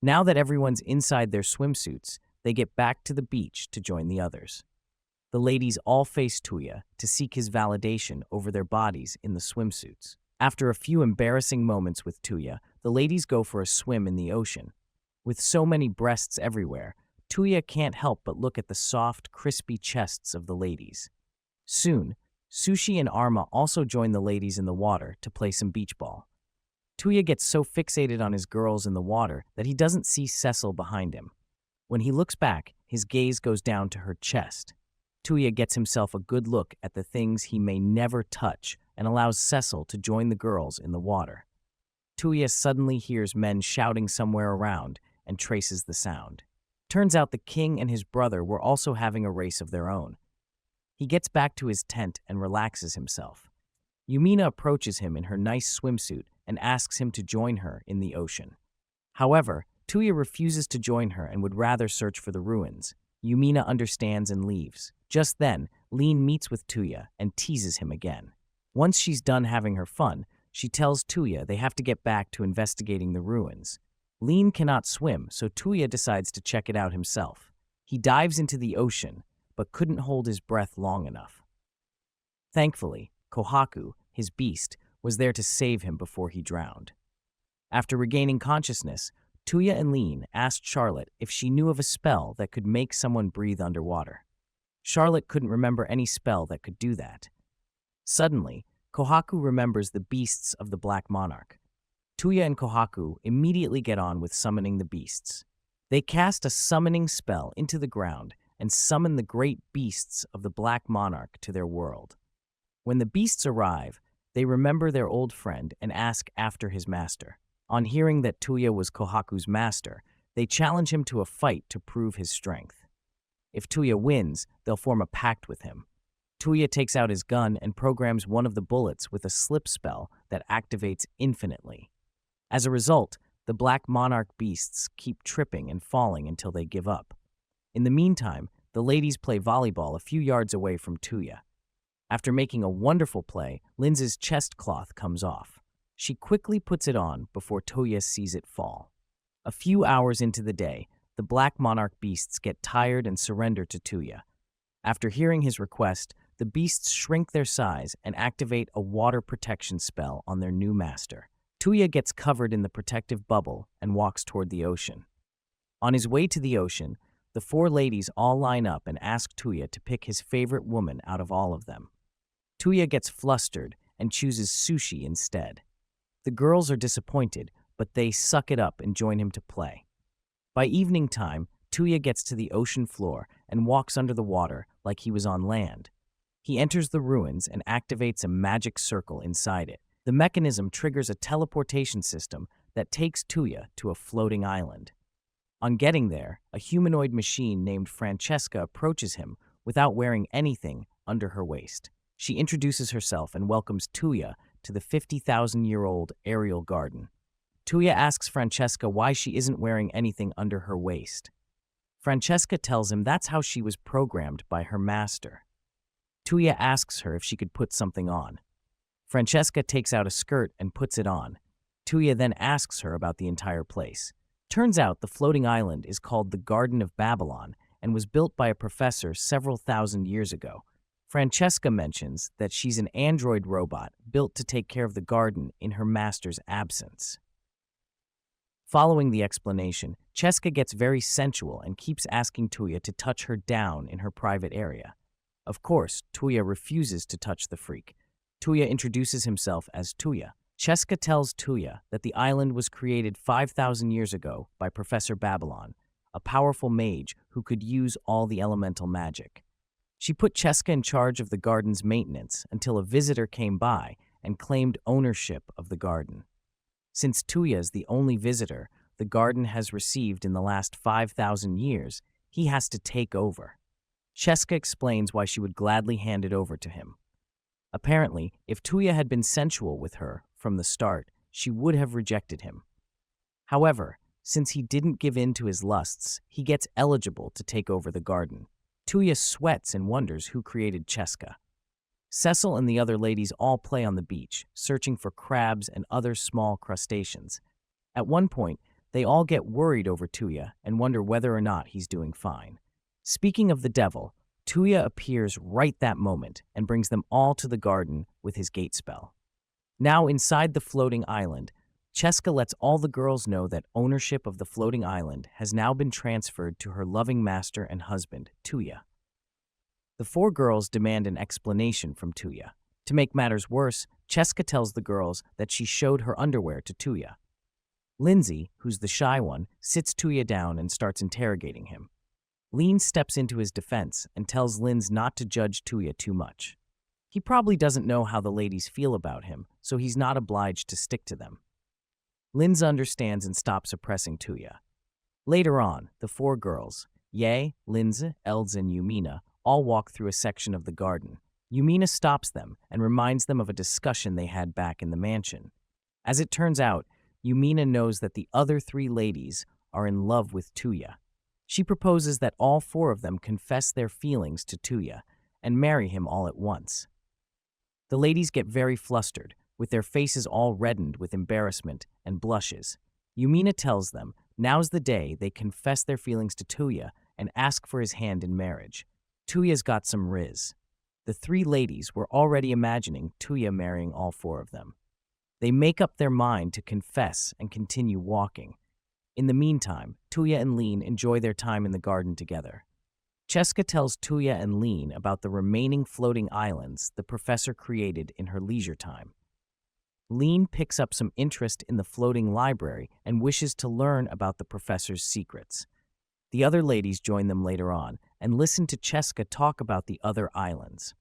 Now that everyone's inside their swimsuits, They get back to the beach to join the others. The ladies all face Touya to seek his validation over their bodies in the swimsuits. After a few embarrassing moments with Touya, the ladies go for a swim in the ocean. With so many breasts everywhere, Touya can't help but look at the soft, crispy chests of the ladies. Soon, Sushi and Arma also join the ladies in the water to play some beach ball. Touya gets so fixated on his girls in the water that he doesn't see Cecil behind him. When he looks back, his gaze goes down to her chest. Touya gets himself a good look at the things he may never touch and allows Cecil to join the girls in the water. Touya suddenly hears men shouting somewhere around and traces the sound. Turns out the king and his brother were also having a race of their own. He gets back to his tent and relaxes himself. Yumina approaches him in her nice swimsuit and asks him to join her in the ocean. However, Touya refuses to join her and would rather search for the ruins. Yumina understands and leaves. Just then, Lean meets with Touya and teases him again. Once she's done having her fun, she tells Touya they have to get back to investigating the ruins. Lean cannot swim, so Touya decides to check it out himself. He dives into the ocean, but couldn't hold his breath long enough. Thankfully, Kohaku, his beast, was there to save him before he drowned. After regaining consciousness, Touya and Lean asked Charlotte if she knew of a spell that could make someone breathe underwater. Charlotte couldn't remember any spell that could do that. Suddenly, Kohaku remembers the beasts of the Black Monarch. Touya and Kohaku immediately get on with summoning the beasts. They cast a summoning spell into the ground and summon the great beasts of the Black Monarch to their world. When the beasts arrive, they remember their old friend and ask after his master. On hearing that Touya was Kohaku's master, they challenge him to a fight to prove his strength. If Touya wins, they'll form a pact with him. Touya takes out his gun and programs one of the bullets with a slip spell that activates infinitely. As a result, the Black Monarch beasts keep tripping and falling until they give up. In the meantime, the ladies play volleyball a few yards away from Touya. After making a wonderful play, Linz's chest cloth comes off. She quickly puts it on before Touya sees it fall. A few hours into the day, the Black Monarch beasts get tired and surrender to Touya. After hearing his request, the beasts shrink their size and activate a water protection spell on their new master. Touya gets covered in the protective bubble and walks toward the ocean. On his way to the ocean, the four ladies all line up and ask Touya to pick his favorite woman out of all of them. Touya gets flustered and chooses Sushi instead. The girls are disappointed, but they suck it up and join him to play. By evening time, Touya gets to the ocean floor and walks under the water like he was on land. He enters the ruins and activates a magic circle inside it. The mechanism triggers a teleportation system that takes Touya to a floating island. On getting there, a humanoid machine named Francesca approaches him without wearing anything under her waist. She introduces herself and welcomes Touya to the 50,000-year-old aerial garden. Touya asks Francesca why she isn't wearing anything under her waist. Francesca tells him that's how she was programmed by her master. Touya asks her if she could put something on. Francesca takes out a skirt and puts it on. Touya then asks her about the entire place. Turns out the floating island is called the Garden of Babylon and was built by a professor several thousand years ago. Francesca mentions that she's an android robot built to take care of the garden in her master's absence. Following the explanation, Cheska gets very sensual and keeps asking Touya to touch her down in her private area. Of course, Touya refuses to touch the freak. Touya introduces himself as Touya. Cheska tells Touya that the island was created 5,000 years ago by Professor Babylon, a powerful mage who could use all the elemental magic. She put Cheska in charge of the garden's maintenance until a visitor came by and claimed ownership of the garden. Since Touya is the only visitor the garden has received in the last 5,000 years, he has to take over. Cheska explains why she would gladly hand it over to him. Apparently, if Touya had been sensual with her from the start, she would have rejected him. However, since he didn't give in to his lusts, he gets eligible to take over the garden. Touya sweats and wonders who created Cheska. Cecil and the other ladies all play on the beach, searching for crabs and other small crustaceans. At one point, They all get worried over Touya and wonder whether or not he's doing fine. Speaking of the devil, Touya appears right that moment and brings them all to the garden with his gate spell. Now inside the floating island, Cheska lets all the girls know that ownership of the floating island has now been transferred to her loving master and husband, Touya. The four girls demand an explanation from Touya. To make matters worse, Cheska tells the girls that she showed her underwear to Touya. Lindsay, who's the shy one, sits Touya down and starts interrogating him. Lean steps into his defense and tells Linz not to judge Touya too much. He probably doesn't know how the ladies feel about him, so he's not obliged to stick to them. Linz understands and stops oppressing Touya. Later on, the four girls, Ye, Linz, Elz, and Yumina, all walk through a section of the garden. Yumina stops them and reminds them of a discussion they had back in the mansion. As it turns out, Yumina knows that the other three ladies are in love with Touya. She proposes that all four of them confess their feelings to Touya and marry him all at once. The ladies get very flustered, with their faces all reddened with embarrassment and blushes. Yumina tells them now's the day they confess their feelings to Touya and ask for his hand in marriage. Touya's got some riz. The three ladies were already imagining Touya marrying all four of them. They make up their mind to confess and continue walking. In the meantime, Touya and Lean enjoy their time in the garden together. Cheska tells Touya and Lean about the remaining floating islands the professor created in her leisure time. Lean picks up some interest in the floating library and wishes to learn about the professor's secrets. The other ladies join them later on and listen to Cheska talk about the other islands.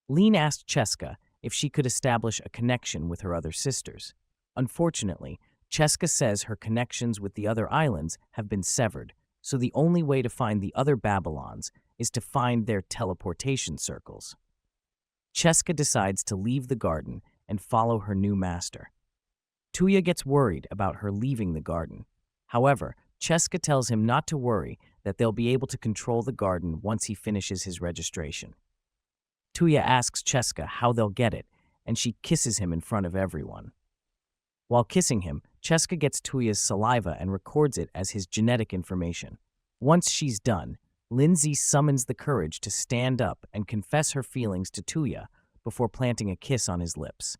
Lean asked Cheska if she could establish a connection with her other sisters. Unfortunately, Cheska says her connections with the other islands have been severed, so the only way to find the other Babylons is to find their teleportation circles. Cheska decides to leave the garden and follow her new master. Touya gets worried about her leaving the garden. However, Cheska tells him not to worry, that they'll be able to control the garden once he finishes his registration. Touya asks Cheska how they'll get it, and she kisses him in front of everyone. While kissing him, Cheska gets Touya's saliva and records it as his genetic information. Once she's done, Lindsay summons the courage to stand up and confess her feelings to Touya before planting a kiss on his lips.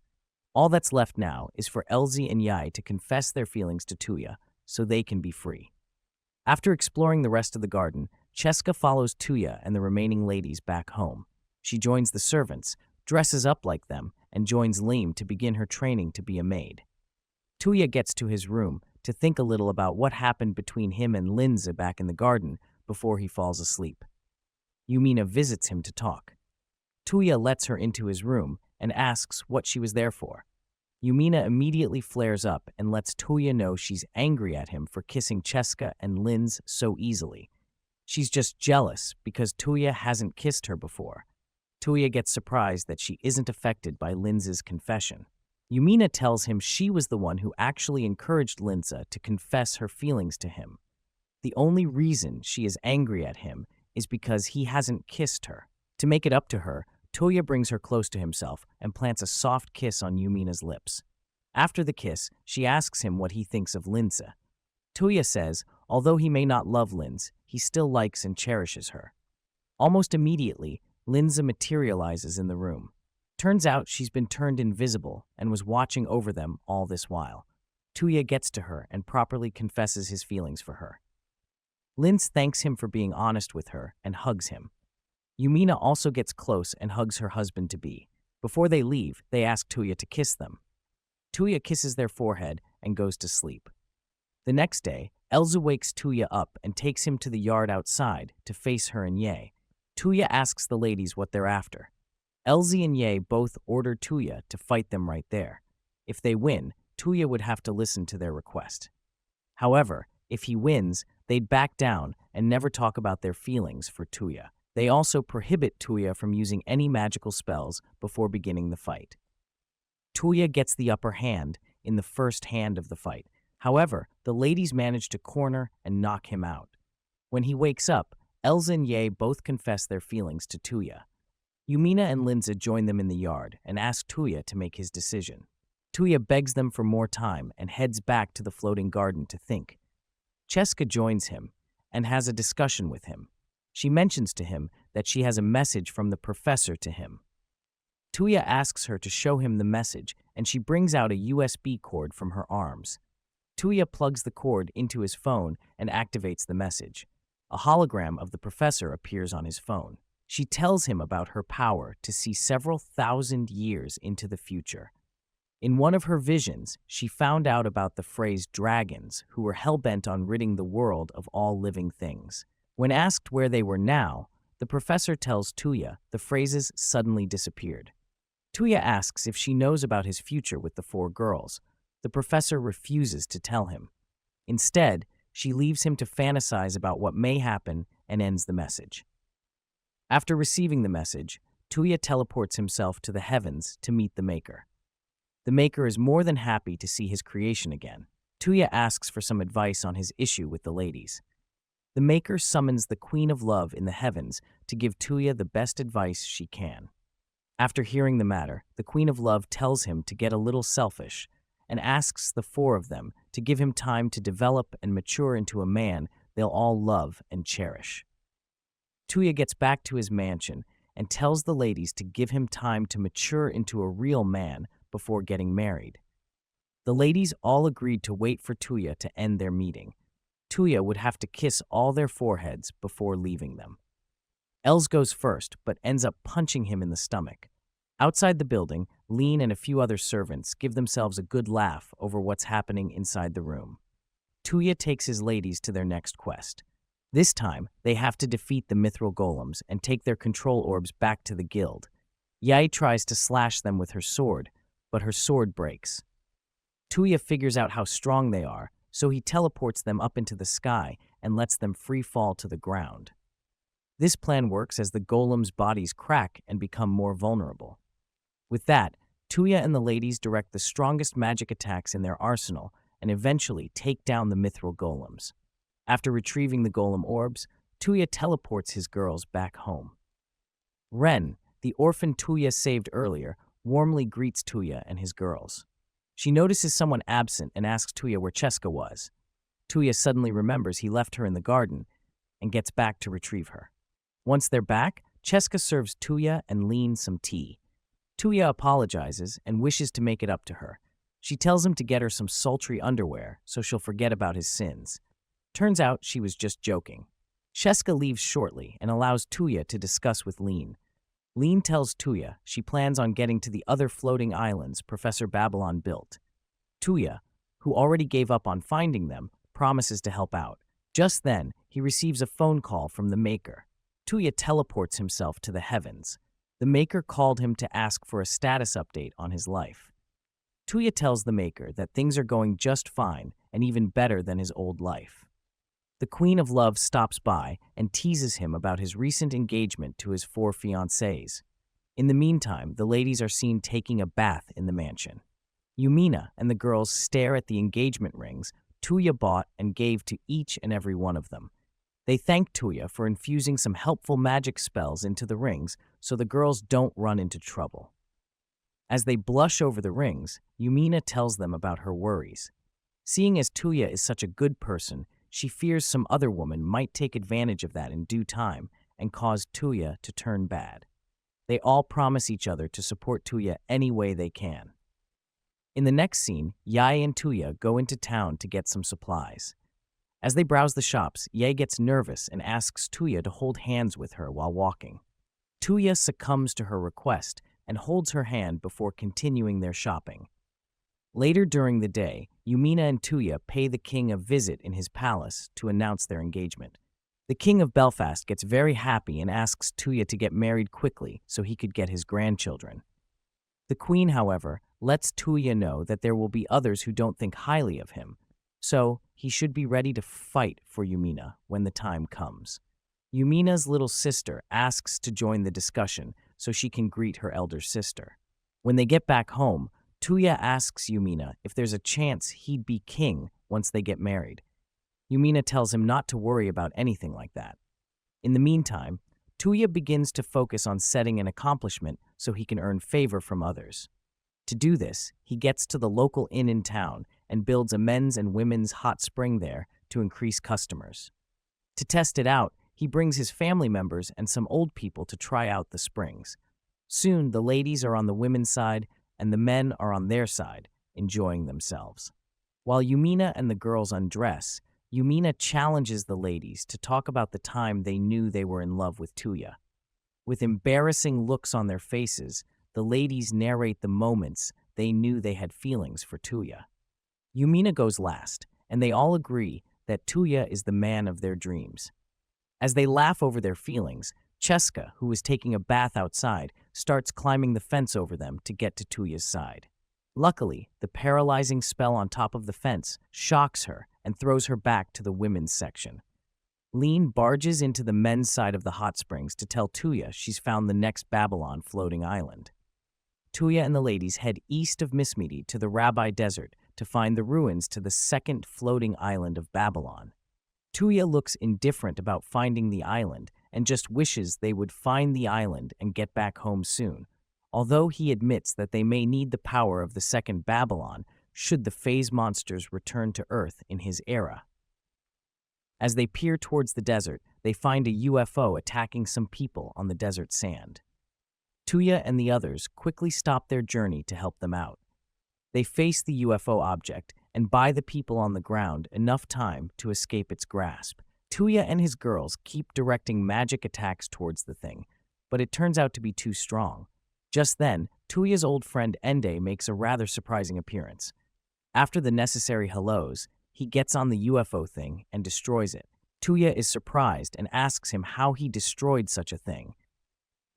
All that's left now is for Elsie and Yai to confess their feelings to Touya so they can be free. After exploring the rest of the garden, Cheska follows Touya and the remaining ladies back home. She joins the servants, dresses up like them, and joins Leem to begin her training to be a maid. Touya gets to his room to think a little about what happened between him and Linza back in the garden before he falls asleep. Yumina visits him to talk. Touya lets her into his room and asks what she was there for. Yumina immediately flares up and lets Touya know she's angry at him for kissing Cheska and Linz so easily. She's just jealous because Touya hasn't kissed her before. Touya gets surprised that she isn't affected by Linz's confession. Yumina tells him she was the one who actually encouraged Linza to confess her feelings to him. The only reason she is angry at him is because he hasn't kissed her. To make it up to her, Touya brings her close to himself and plants a soft kiss on Yumina's lips. After the kiss, she asks him what he thinks of Linza. Touya says, although he may not love Linz, he still likes and cherishes her. Almost immediately, Linza materializes in the room. Turns out she's been turned invisible and was watching over them all this while. Touya gets to her and properly confesses his feelings for her. Linz thanks him for being honest with her and hugs him. Yumina also gets close and hugs her husband-to-be. Before they leave, they ask Touya to kiss them. Touya kisses their forehead and goes to sleep. The next day, Elza wakes Touya up and takes him to the yard outside to face her and Ye. Touya asks the ladies what they're after. Elsie and Ye both order Touya to fight them right there. If they win, Touya would have to listen to their request. However, if he wins, they'd back down and never talk about their feelings for Touya. They also prohibit Touya from using any magical spells before beginning the fight. Touya gets the upper hand in the first hand of the fight. However, the ladies manage to corner and knock him out. When he wakes up, Elza and Ye both confess their feelings to Touya. Yumina and Linza join them in the yard and ask Touya to make his decision. Touya begs them for more time and heads back to the floating garden to think. Cheska joins him and has a discussion with him. She mentions to him that she has a message from the professor to him. Touya asks her to show him the message, and she brings out a USB cord from her arms. Touya plugs the cord into his phone and activates the message. A hologram of the professor appears on his phone. She tells him about her power to see several thousand years into the future. In one of her visions, she found out about the phrase dragons, who were hell-bent on ridding the world of all living things. When asked where they were now, the professor tells Touya the phrases suddenly disappeared. Touya asks if she knows about his future with the 4 girls. The professor refuses to tell him. Instead, she leaves him to fantasize about what may happen and ends the message. After receiving the message, Touya teleports himself to the heavens to meet the Maker. The Maker is more than happy to see his creation again. Touya asks for some advice on his issue with the ladies. The Maker summons the Queen of Love in the heavens to give Touya the best advice she can. After hearing the matter, the Queen of Love tells him to get a little selfish and asks the 4 of them to give him time to develop and mature into a man they'll all love and cherish. Touya gets back to his mansion and tells the ladies to give him time to mature into a real man before getting married. The ladies all agreed to wait for Touya to end their meeting. Touya would have to kiss all their foreheads before leaving them. Els goes first, but ends up punching him in the stomach. Outside the building, Lean and a few other servants give themselves a good laugh over what's happening inside the room. Touya takes his ladies to their next quest. This time, they have to defeat the mithril golems and take their control orbs back to the guild. Yae tries to slash them with her sword, but her sword breaks. Touya figures out how strong they are, so he teleports them up into the sky and lets them free fall to the ground. This plan works as the golems' bodies crack and become more vulnerable. With that, Touya and the ladies direct the strongest magic attacks in their arsenal and eventually take down the mithril golems. After retrieving the golem orbs, Touya teleports his girls back home. Ren, the orphan Touya saved earlier, warmly greets Touya and his girls. She notices someone absent and asks Touya where Cheska was. Touya suddenly remembers he left her in the garden and gets back to retrieve her. Once they're back, Cheska serves Touya and Lean some tea. Touya apologizes and wishes to make it up to her. She tells him to get her some sultry underwear so she'll forget about his sins. Turns out she was just joking. Cheska leaves shortly and allows Touya to discuss with Lean. Lean tells Touya she plans on getting to the other floating islands Professor Babylon built. Touya, who already gave up on finding them, promises to help out. Just then, he receives a phone call from the Maker. Touya teleports himself to the heavens. The Maker called him to ask for a status update on his life. Touya tells the Maker that things are going just fine and even better than his old life. The Queen of Love stops by and teases him about his recent engagement to his 4 fiancées. In the meantime, the ladies are seen taking a bath in the mansion. Yumina and the girls stare at the engagement rings Touya bought and gave to each and every one of them. They thank Touya for infusing some helpful magic spells into the rings so the girls don't run into trouble. As they blush over the rings, Yumina tells them about her worries. Seeing as Touya is such a good person, she fears some other woman might take advantage of that in due time and cause Touya to turn bad. They all promise each other to support Touya any way they can. In the next scene, Yae and Touya go into town to get some supplies. As they browse the shops, Yae gets nervous and asks Touya to hold hands with her while walking. Touya succumbs to her request and holds her hand before continuing their shopping. Later during the day, Yumina and Touya pay the king a visit in his palace to announce their engagement. The king of Belfast gets very happy and asks Touya to get married quickly so he could get his grandchildren. The queen, however, lets Touya know that there will be others who don't think highly of him, so he should be ready to fight for Yumina when the time comes. Yumina's little sister asks to join the discussion so she can greet her elder sister. When they get back home, Touya asks Yumina if there's a chance he'd be king once they get married. Yumina tells him not to worry about anything like that. In the meantime, Touya begins to focus on setting an accomplishment so he can earn favor from others. To do this, he gets to the local inn in town and builds a men's and women's hot spring there to increase customers. To test it out, he brings his family members and some old people to try out the springs. Soon, the ladies are on the women's side and the men are on their side, enjoying themselves. While Yumina and the girls undress, Yumina challenges the ladies to talk about the time they knew they were in love with Touya. With embarrassing looks on their faces, the ladies narrate the moments they knew they had feelings for Touya. Yumina goes last, and they all agree that Touya is the man of their dreams. As they laugh over their feelings, Cheska, who is taking a bath outside, starts climbing the fence over them to get to Touya's side. Luckily, the paralyzing spell on top of the fence shocks her and throws her back to the women's section. Lean barges into the men's side of the hot springs to tell Touya she's found the next Babylon floating island. Touya and the ladies head east of Mismidi to the Rabbi Desert to find the ruins to the second floating island of Babylon. Touya looks indifferent about finding the island and just wishes they would find the island and get back home soon, although he admits that they may need the power of the second Babylon should the phase monsters return to Earth in his era. As they peer towards the desert, they find a UFO attacking some people on the desert sand. Touya and the others quickly stop their journey to help them out. They face the UFO object and buy the people on the ground enough time to escape its grasp. Touya and his girls keep directing magic attacks towards the thing, but it turns out to be too strong. Just then, Touya's old friend Ende makes a rather surprising appearance. After the necessary hellos, he gets on the UFO thing and destroys it. Touya is surprised and asks him how he destroyed such a thing.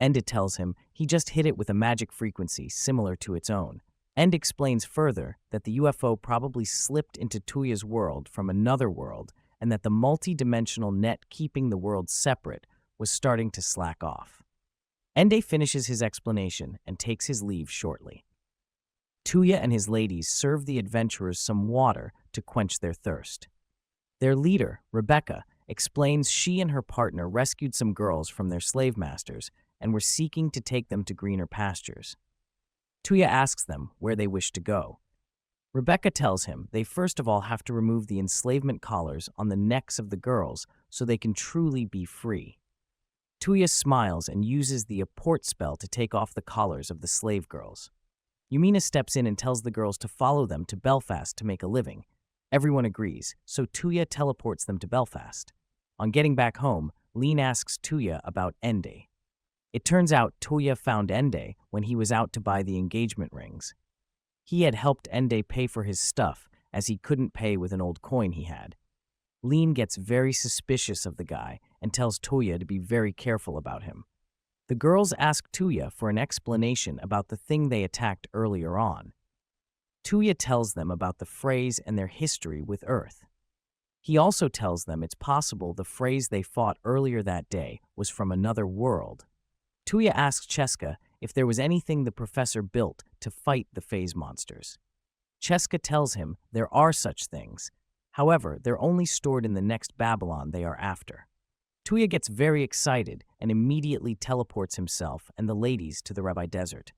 Ende tells him he just hit it with a magic frequency similar to its own. Ende explains further that the UFO probably slipped into Touya's world from another world and that the multi-dimensional net keeping the worlds separate was starting to slack off. Ende finishes his explanation and takes his leave shortly. Touya and his ladies serve the adventurers some water to quench their thirst. Their leader, Rebecca, explains she and her partner rescued some girls from their slave masters and were seeking to take them to greener pastures. Touya asks them where they wish to go. Rebecca tells him they first of all have to remove the enslavement collars on the necks of the girls so they can truly be free. Touya smiles and uses the apport spell to take off the collars of the slave girls. Yumina steps in and tells the girls to follow them to Belfast to make a living. Everyone agrees, so Touya teleports them to Belfast. On getting back home, Lean asks Touya about Ende. It turns out Touya found Ende when he was out to buy the engagement rings. He had helped Ende pay for his stuff as he couldn't pay with an old coin he had. Lean gets very suspicious of the guy and tells Touya to be very careful about him. The girls ask Touya for an explanation about the thing they attacked earlier on. Touya tells them about the phrase and their history with Earth. He also tells them it's possible the phrase they fought earlier that day was from another world. Touya asks Cheska if there was anything the professor built to fight the phase monsters. Cheska tells him there are such things. However, they're only stored in the next Babylon they are after. Touya gets very excited and immediately teleports himself and the ladies to the Rabbi Desert.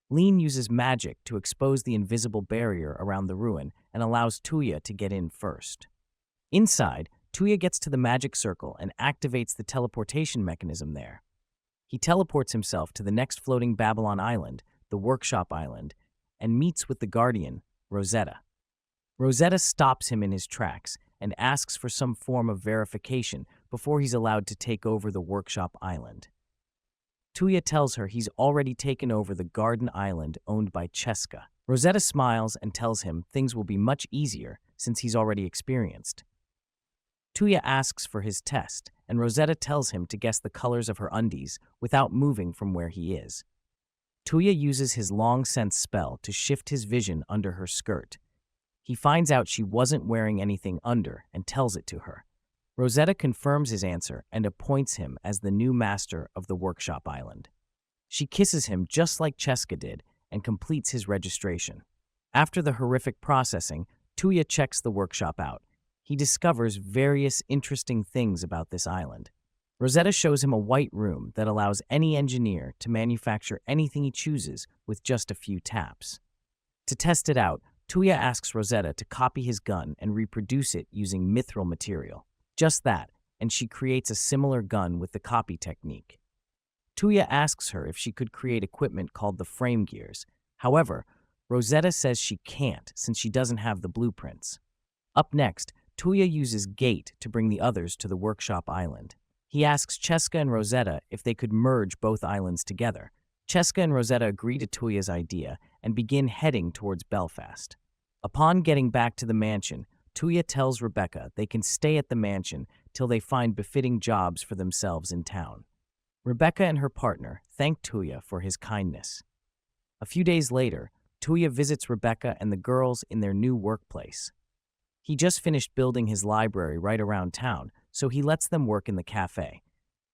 Lean uses magic to expose the invisible barrier around the ruin and allows Touya to get in first. Inside, Touya gets to the magic circle and activates the teleportation mechanism there. He teleports himself to the next floating Babylon island, the Workshop Island, and meets with the Guardian, Rosetta. Rosetta stops him in his tracks and asks for some form of verification before he's allowed to take over the Workshop Island. Touya tells her he's already taken over the Garden Island owned by Cheska. Rosetta smiles and tells him things will be much easier since he's already experienced. Touya asks for his test, and Rosetta tells him to guess the colors of her undies without moving from where he is. Touya uses his long sense spell to shift his vision under her skirt. He finds out she wasn't wearing anything under and tells it to her. Rosetta confirms his answer and appoints him as the new master of the Workshop Island. She kisses him just like Cheska did and completes his registration. After the horrific processing, Touya checks the workshop out. He discovers various interesting things about this island. Rosetta shows him a white room that allows any engineer to manufacture anything he chooses with just a few taps. To test it out, Touya asks Rosetta to copy his gun and reproduce it using mithril material. Just that, and she creates a similar gun with the copy technique. Touya asks her if she could create equipment called the frame gears. However, Rosetta says she can't since she doesn't have the blueprints. Up next, Touya uses Gate to bring the others to the workshop island. He asks Cheska and Rosetta if they could merge both islands together. Cheska and Rosetta agree to Touya's idea and begin heading towards Belfast. Upon getting back to the mansion, Touya tells Rebecca they can stay at the mansion till they find befitting jobs for themselves in town. Rebecca and her partner thank Touya for his kindness. A few days later, Touya visits Rebecca and the girls in their new workplace. He just finished building his library right around town, so he lets them work in the cafe.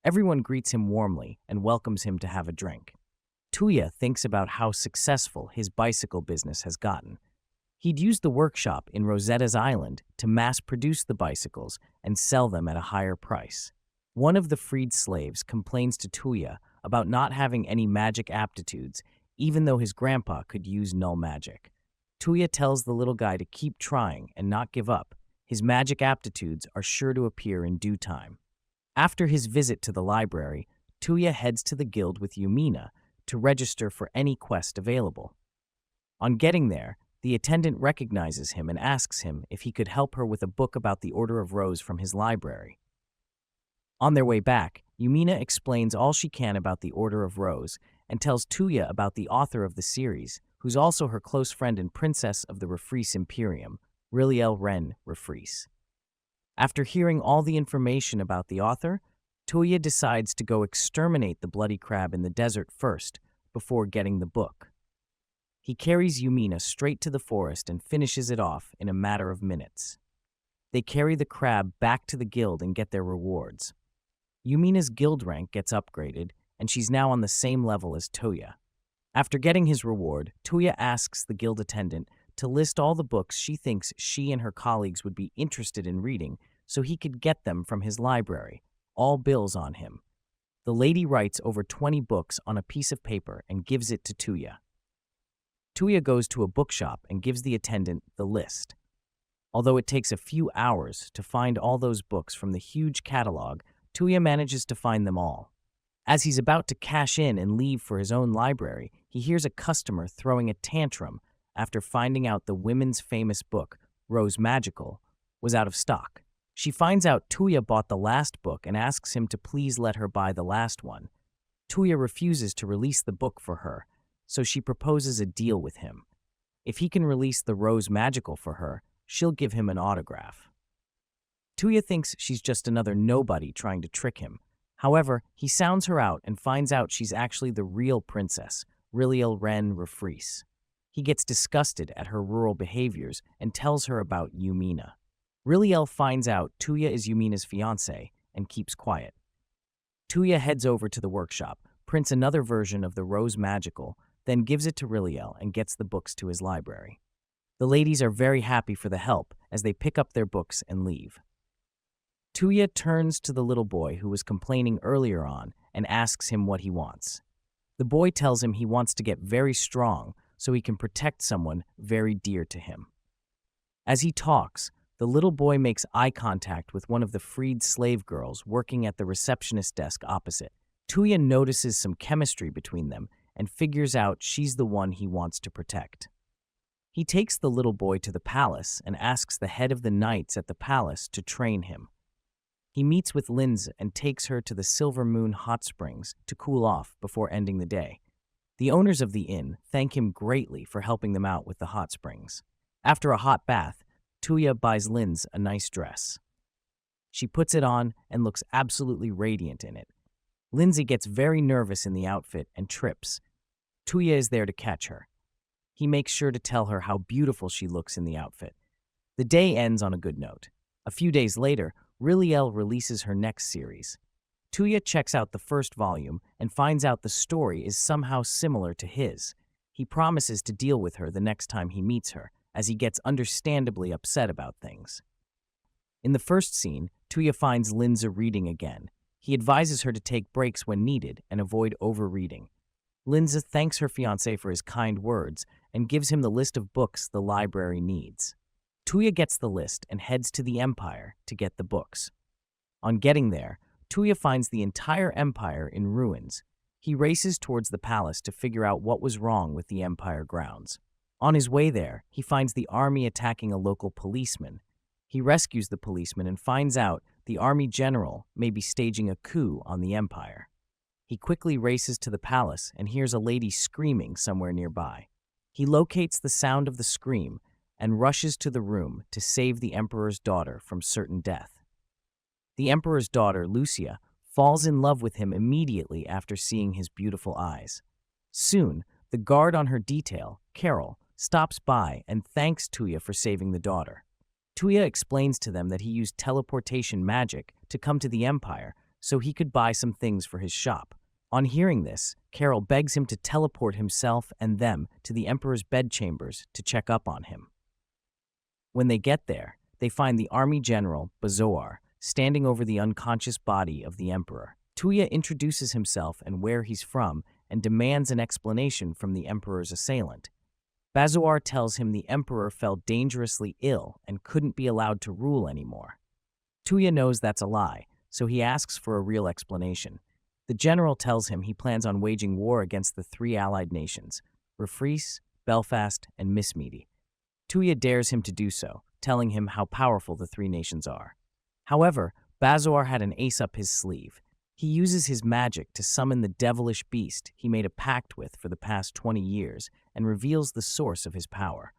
Everyone greets him warmly and welcomes him to have a drink. Touya thinks about how successful his bicycle business has gotten. He'd used the workshop in Rosetta's Island to mass-produce the bicycles and sell them at a higher price. One of the freed slaves complains to Touya about not having any magic aptitudes, even though his grandpa could use null magic. Touya tells the little guy to keep trying and not give up. His magic aptitudes are sure to appear in due time. After his visit to the library, Touya heads to the guild with Yumina to register for any quest available. On getting there, the attendant recognizes him and asks him if he could help her with a book about the Order of Rose from his library. On their way back, Yumina explains all she can about the Order of Rose and tells Touya about the author of the series, who's also her close friend and princess of the Refrees Imperium, Riliel Ren Refrees. After hearing all the information about the author, Touya decides to go exterminate the bloody crab in the desert first, before getting the book. He carries Yumina straight to the forest and finishes it off in a matter of minutes. They carry the crab back to the guild and get their rewards. Yumina's guild rank gets upgraded, and she's now on the same level as Touya. After getting his reward, Touya asks the guild attendant to list all the books she thinks she and her colleagues would be interested in reading so he could get them from his library, all bills on him. The lady writes over 20 books on a piece of paper and gives it to Touya. Touya goes to a bookshop and gives the attendant the list. Although it takes a few hours to find all those books from the huge catalog, Touya manages to find them all. As he's about to cash in and leave for his own library, he hears a customer throwing a tantrum after finding out the women's famous book, Rose Magical, was out of stock. She finds out Touya bought the last book and asks him to please let her buy the last one. Touya refuses to release the book for her, so she proposes a deal with him. If he can release the Rose Magical for her, she'll give him an autograph. Touya thinks she's just another nobody trying to trick him. However, he sounds her out and finds out she's actually the real princess, Riliel Ren Refrees. He gets disgusted at her rural behaviors and tells her about Yumina. Riliel finds out Touya is Yumina's fiancé and keeps quiet. Touya heads over to the workshop, prints another version of the Rose Magical, then gives it to Riliel and gets the books to his library. The ladies are very happy for the help as they pick up their books and leave. Touya turns to the little boy who was complaining earlier on and asks him what he wants. The boy tells him he wants to get very strong so he can protect someone very dear to him. As he talks, the little boy makes eye contact with one of the freed slave girls working at the receptionist desk opposite. Touya notices some chemistry between them and figures out she's the one he wants to protect. He takes the little boy to the palace and asks the head of the knights at the palace to train him. He meets with Linz and takes her to the Silver Moon Hot Springs to cool off before ending the day. The owners of the inn thank him greatly for helping them out with the hot springs. After a hot bath, Touya buys Linz a nice dress. She puts it on and looks absolutely radiant in it. Lindsay gets very nervous in the outfit and trips. Touya is there to catch her. He makes sure to tell her how beautiful she looks in the outfit. The day ends on a good note. A few days later, Riliel releases her next series. Touya checks out the first volume and finds out the story is somehow similar to his. He promises to deal with her the next time he meets her, as he gets understandably upset about things. In the first scene, Touya finds Linza reading again. He advises her to take breaks when needed and avoid overreading. Linza thanks her fiancé for his kind words and gives him the list of books the library needs. Touya gets the list and heads to the Empire to get the books. On getting there, Touya finds the entire Empire in ruins. He races towards the palace to figure out what was wrong with the Empire grounds. On his way there, he finds the army attacking a local policeman. He rescues the policeman and finds out the army general may be staging a coup on the Empire. He quickly races to the palace and hears a lady screaming somewhere nearby. He locates the sound of the scream and rushes to the room to save the emperor's daughter from certain death. The emperor's daughter, Lucia, falls in love with him immediately after seeing his beautiful eyes. Soon, the guard on her detail, Carol, stops by and thanks Touya for saving the daughter. Touya explains to them that he used teleportation magic to come to the Empire so he could buy some things for his shop. On hearing this, Carol begs him to teleport himself and them to the Emperor's bedchambers to check up on him. When they get there, they find the army general, Bazoar, standing over the unconscious body of the Emperor. Touya introduces himself and where he's from and demands an explanation from the Emperor's assailant. Bazoar tells him the Emperor fell dangerously ill and couldn't be allowed to rule anymore. Touya knows that's a lie, so he asks for a real explanation. The general tells him he plans on waging war against the three allied nations, Refrees, Belfast, and Mismeady. Touya dares him to do so, telling him how powerful the three nations are. However, Bazoar had an ace up his sleeve. He uses his magic to summon the devilish beast he made a pact with for the past 20 years and reveals the source of his power.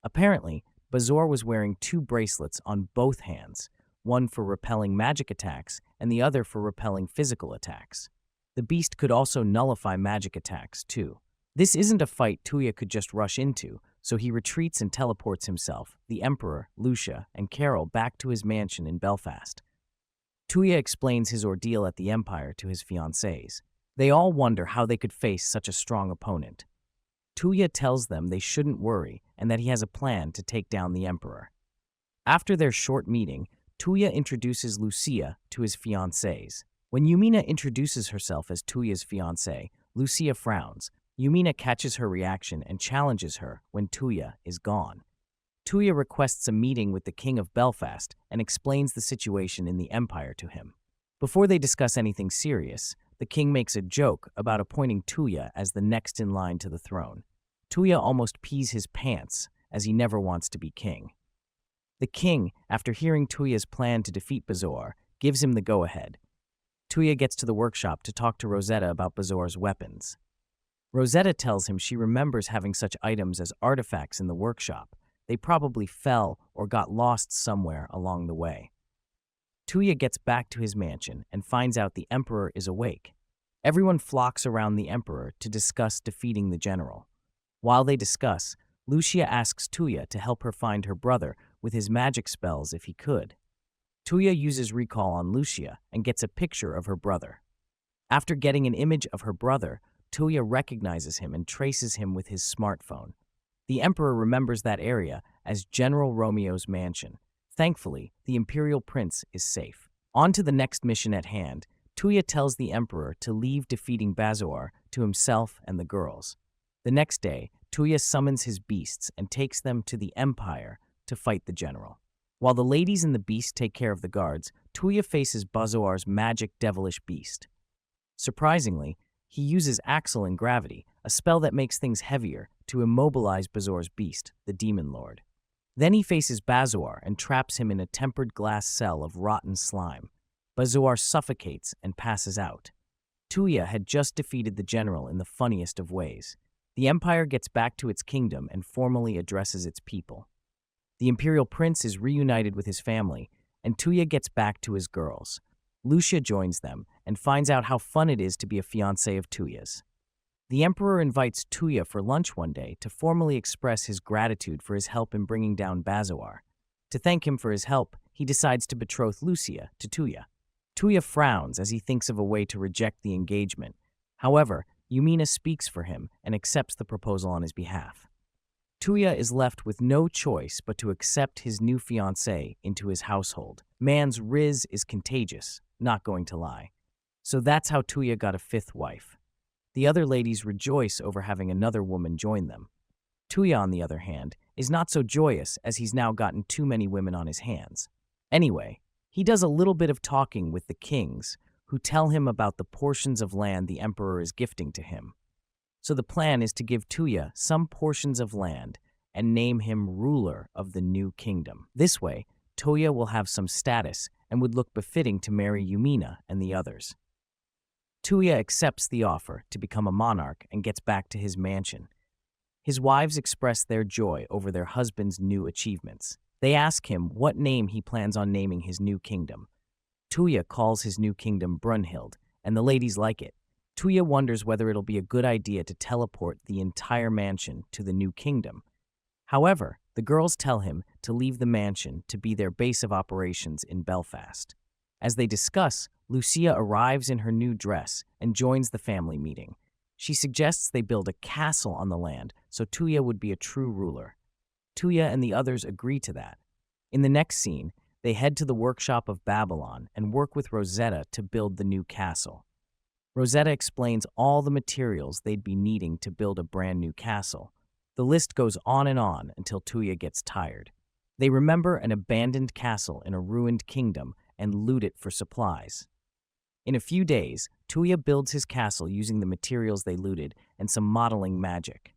Apparently, Bazoar was wearing two bracelets on both hands, one for repelling magic attacks and the other for repelling physical attacks. The beast could also nullify magic attacks, too. This isn't a fight Touya could just rush into, so he retreats and teleports himself, the Emperor, Lucia, and Carol back to his mansion in Belfast. Touya explains his ordeal at the Empire to his fiancées. They all wonder how they could face such a strong opponent. Touya tells them they shouldn't worry and that he has a plan to take down the Emperor. After their short meeting, Touya introduces Lucia to his fiancées. When Yumina introduces herself as Touya's fiancée, Lucia frowns. Yumina catches her reaction and challenges her when Touya is gone. Touya requests a meeting with the King of Belfast and explains the situation in the Empire to him. Before they discuss anything serious, the king makes a joke about appointing Touya as the next in line to the throne. Touya almost pees his pants, as he never wants to be king. The king, after hearing Touya's plan to defeat Bazoar, gives him the go-ahead. Touya gets to the workshop to talk to Rosetta about Bazoar's weapons. Rosetta tells him she remembers having such items as artifacts in the workshop. They probably fell or got lost somewhere along the way. Touya gets back to his mansion and finds out the Emperor is awake. Everyone flocks around the Emperor to discuss defeating the general. While they discuss, Lucia asks Touya to help her find her brother with his magic spells if he could. Touya uses recall on Lucia and gets a picture of her brother. After getting an image of her brother, Touya recognizes him and traces him with his smartphone. The Emperor remembers that area as General Romeo's mansion. Thankfully, the Imperial Prince is safe. On to the next mission at hand, Touya tells the Emperor to leave defeating Bazoar to himself and the girls. The next day, Touya summons his beasts and takes them to the Empire to fight the general. While the ladies and the beast take care of the guards, Touya faces Bazoar's magic devilish beast. Surprisingly, he uses Axle and Gravity, a spell that makes things heavier, to immobilize Bazoar's beast, the Demon Lord. Then he faces Bazoar and traps him in a tempered glass cell of rotten slime. Bazoar suffocates and passes out. Touya had just defeated the general in the funniest of ways. The Empire gets back to its kingdom and formally addresses its people. The Imperial Prince is reunited with his family, and Touya gets back to his girls. Lucia joins them and finds out how fun it is to be a fiancé of Touya's. The Emperor invites Touya for lunch one day to formally express his gratitude for his help in bringing down Bazoar. To thank him for his help, he decides to betroth Lucia to Touya. Touya frowns as he thinks of a way to reject the engagement. However, Yumina speaks for him and accepts the proposal on his behalf. Touya is left with no choice but to accept his new fiancée into his household. Man's riz is contagious, not going to lie. So that's how Touya got a fifth wife. The other ladies rejoice over having another woman join them. Touya, on the other hand, is not so joyous as he's now gotten too many women on his hands. Anyway, he does a little bit of talking with the kings, who tell him about the portions of land the emperor is gifting to him. So the plan is to give Touya some portions of land and name him ruler of the new kingdom. This way, Touya will have some status and would look befitting to marry Yumina and the others. Touya accepts the offer to become a monarch and gets back to his mansion. His wives express their joy over their husband's new achievements. They ask him what name he plans on naming his new kingdom. Touya calls his new kingdom Brunhild, and the ladies like it. Touya wonders whether it'll be a good idea to teleport the entire mansion to the new kingdom. However, the girls tell him to leave the mansion to be their base of operations in Belfast. As they discuss, Lucia arrives in her new dress and joins the family meeting. She suggests they build a castle on the land so Touya would be a true ruler. Touya and the others agree to that. In the next scene, they head to the workshop of Babylon and work with Rosetta to build the new castle. Rosetta explains all the materials they'd be needing to build a brand new castle. The list goes on and on until Touya gets tired. They remember an abandoned castle in a ruined kingdom and loot it for supplies. In a few days, Touya builds his castle using the materials they looted and some modeling magic.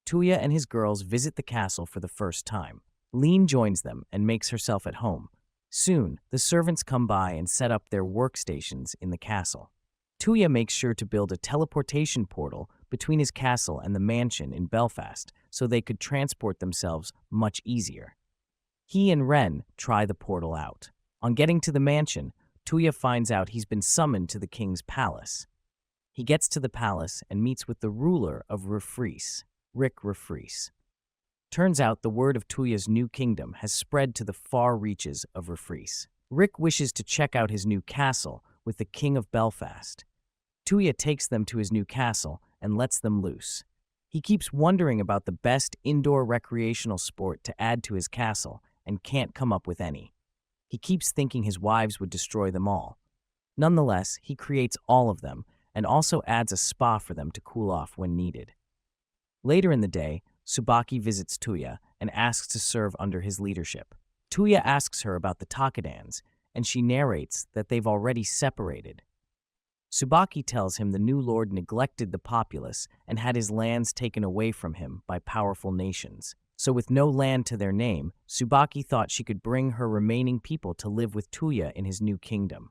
Touya and his girls visit the castle for the first time. Lean joins them and makes herself at home. Soon, the servants come by and set up their workstations in the castle. Touya makes sure to build a teleportation portal between his castle and the mansion in Belfast so they could transport themselves much easier. He and Ren try the portal out. On getting to the mansion, Touya finds out he's been summoned to the king's palace. He gets to the palace and meets with the ruler of Refrees, Rick Refrees. Turns out the word of Touya's new kingdom has spread to the far reaches of Refrees. Rick wishes to check out his new castle with the king of Belfast. Touya takes them to his new castle and lets them loose. He keeps wondering about the best indoor recreational sport to add to his castle and can't come up with any. He keeps thinking his wives would destroy them all. Nonetheless, he creates all of them and also adds a spa for them to cool off when needed. Later in the day, Tsubaki visits Touya and asks to serve under his leadership. Touya asks her about the Takadans, and she narrates that they've already separated. Tsubaki tells him the new lord neglected the populace and had his lands taken away from him by powerful nations. So with no land to their name, Tsubaki thought she could bring her remaining people to live with Touya in his new kingdom.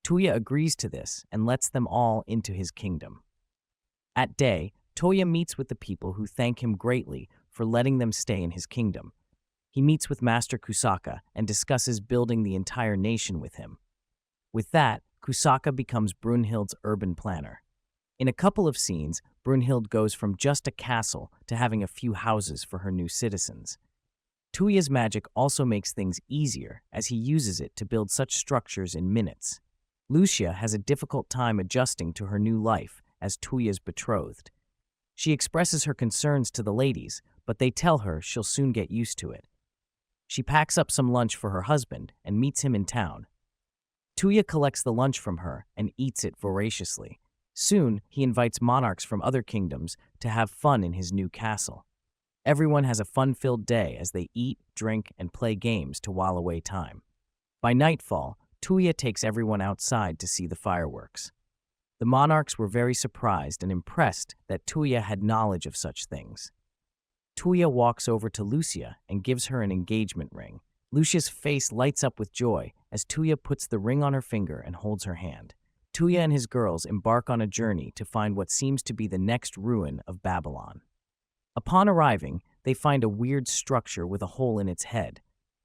Touya agrees to this and lets them all into his kingdom. At day, Touya meets with the people who thank him greatly for letting them stay in his kingdom. He meets with Master Kusaka and discusses building the entire nation with him. With that, Kusaka becomes Brunhild's urban planner. In a couple of scenes, Brunhild goes from just a castle to having a few houses for her new citizens. Touya's magic also makes things easier as he uses it to build such structures in minutes. Lucia has a difficult time adjusting to her new life as Touya's betrothed. She expresses her concerns to the ladies, but they tell her she'll soon get used to it. She packs up some lunch for her husband and meets him in town. Touya collects the lunch from her and eats it voraciously. Soon, he invites monarchs from other kingdoms to have fun in his new castle. Everyone has a fun-filled day as they eat, drink, and play games to while away time. By nightfall, Touya takes everyone outside to see the fireworks. The monarchs were very surprised and impressed that Touya had knowledge of such things. Touya walks over to Lucia and gives her an engagement ring. Lucia's face lights up with joy as Touya puts the ring on her finger and holds her hand. Touya and his girls embark on a journey to find what seems to be the next ruin of Babylon. Upon arriving, they find a weird structure with a hole in its head.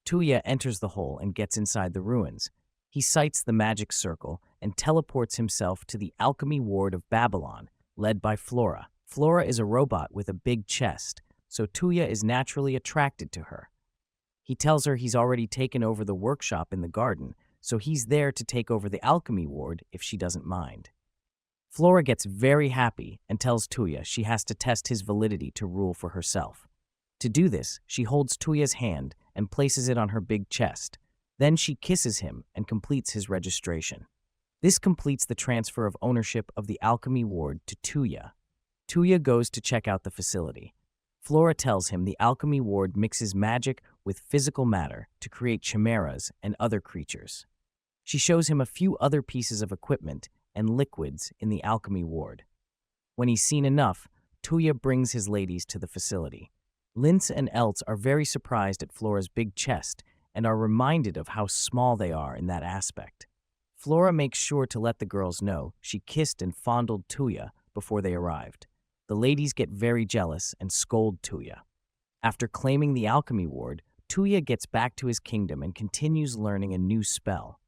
Touya enters the hole and gets inside the ruins. He sights the magic circle and teleports himself to the alchemy ward of Babylon, led by Flora. Flora is a robot with a big chest, so Touya is naturally attracted to her. He tells her he's already taken over the workshop in the garden, so he's there to take over the alchemy ward if she doesn't mind. Flora gets very happy and tells Touya she has to test his validity to rule for herself. To do this, she holds Touya's hand and places it on her big chest. Then she kisses him and completes his registration. This completes the transfer of ownership of the alchemy ward to Touya. Touya goes to check out the facility. Flora tells him the alchemy ward mixes magic with physical matter to create chimeras and other creatures. She shows him a few other pieces of equipment and liquids in the alchemy ward. When he's seen enough, Touya brings his ladies to the facility. Lince and Eltz are very surprised at Flora's big chest and are reminded of how small they are in that aspect. Flora makes sure to let the girls know she kissed and fondled Touya before they arrived. The ladies get very jealous and scold Touya. After claiming the alchemy ward, Touya gets back to his kingdom and continues learning a new spell.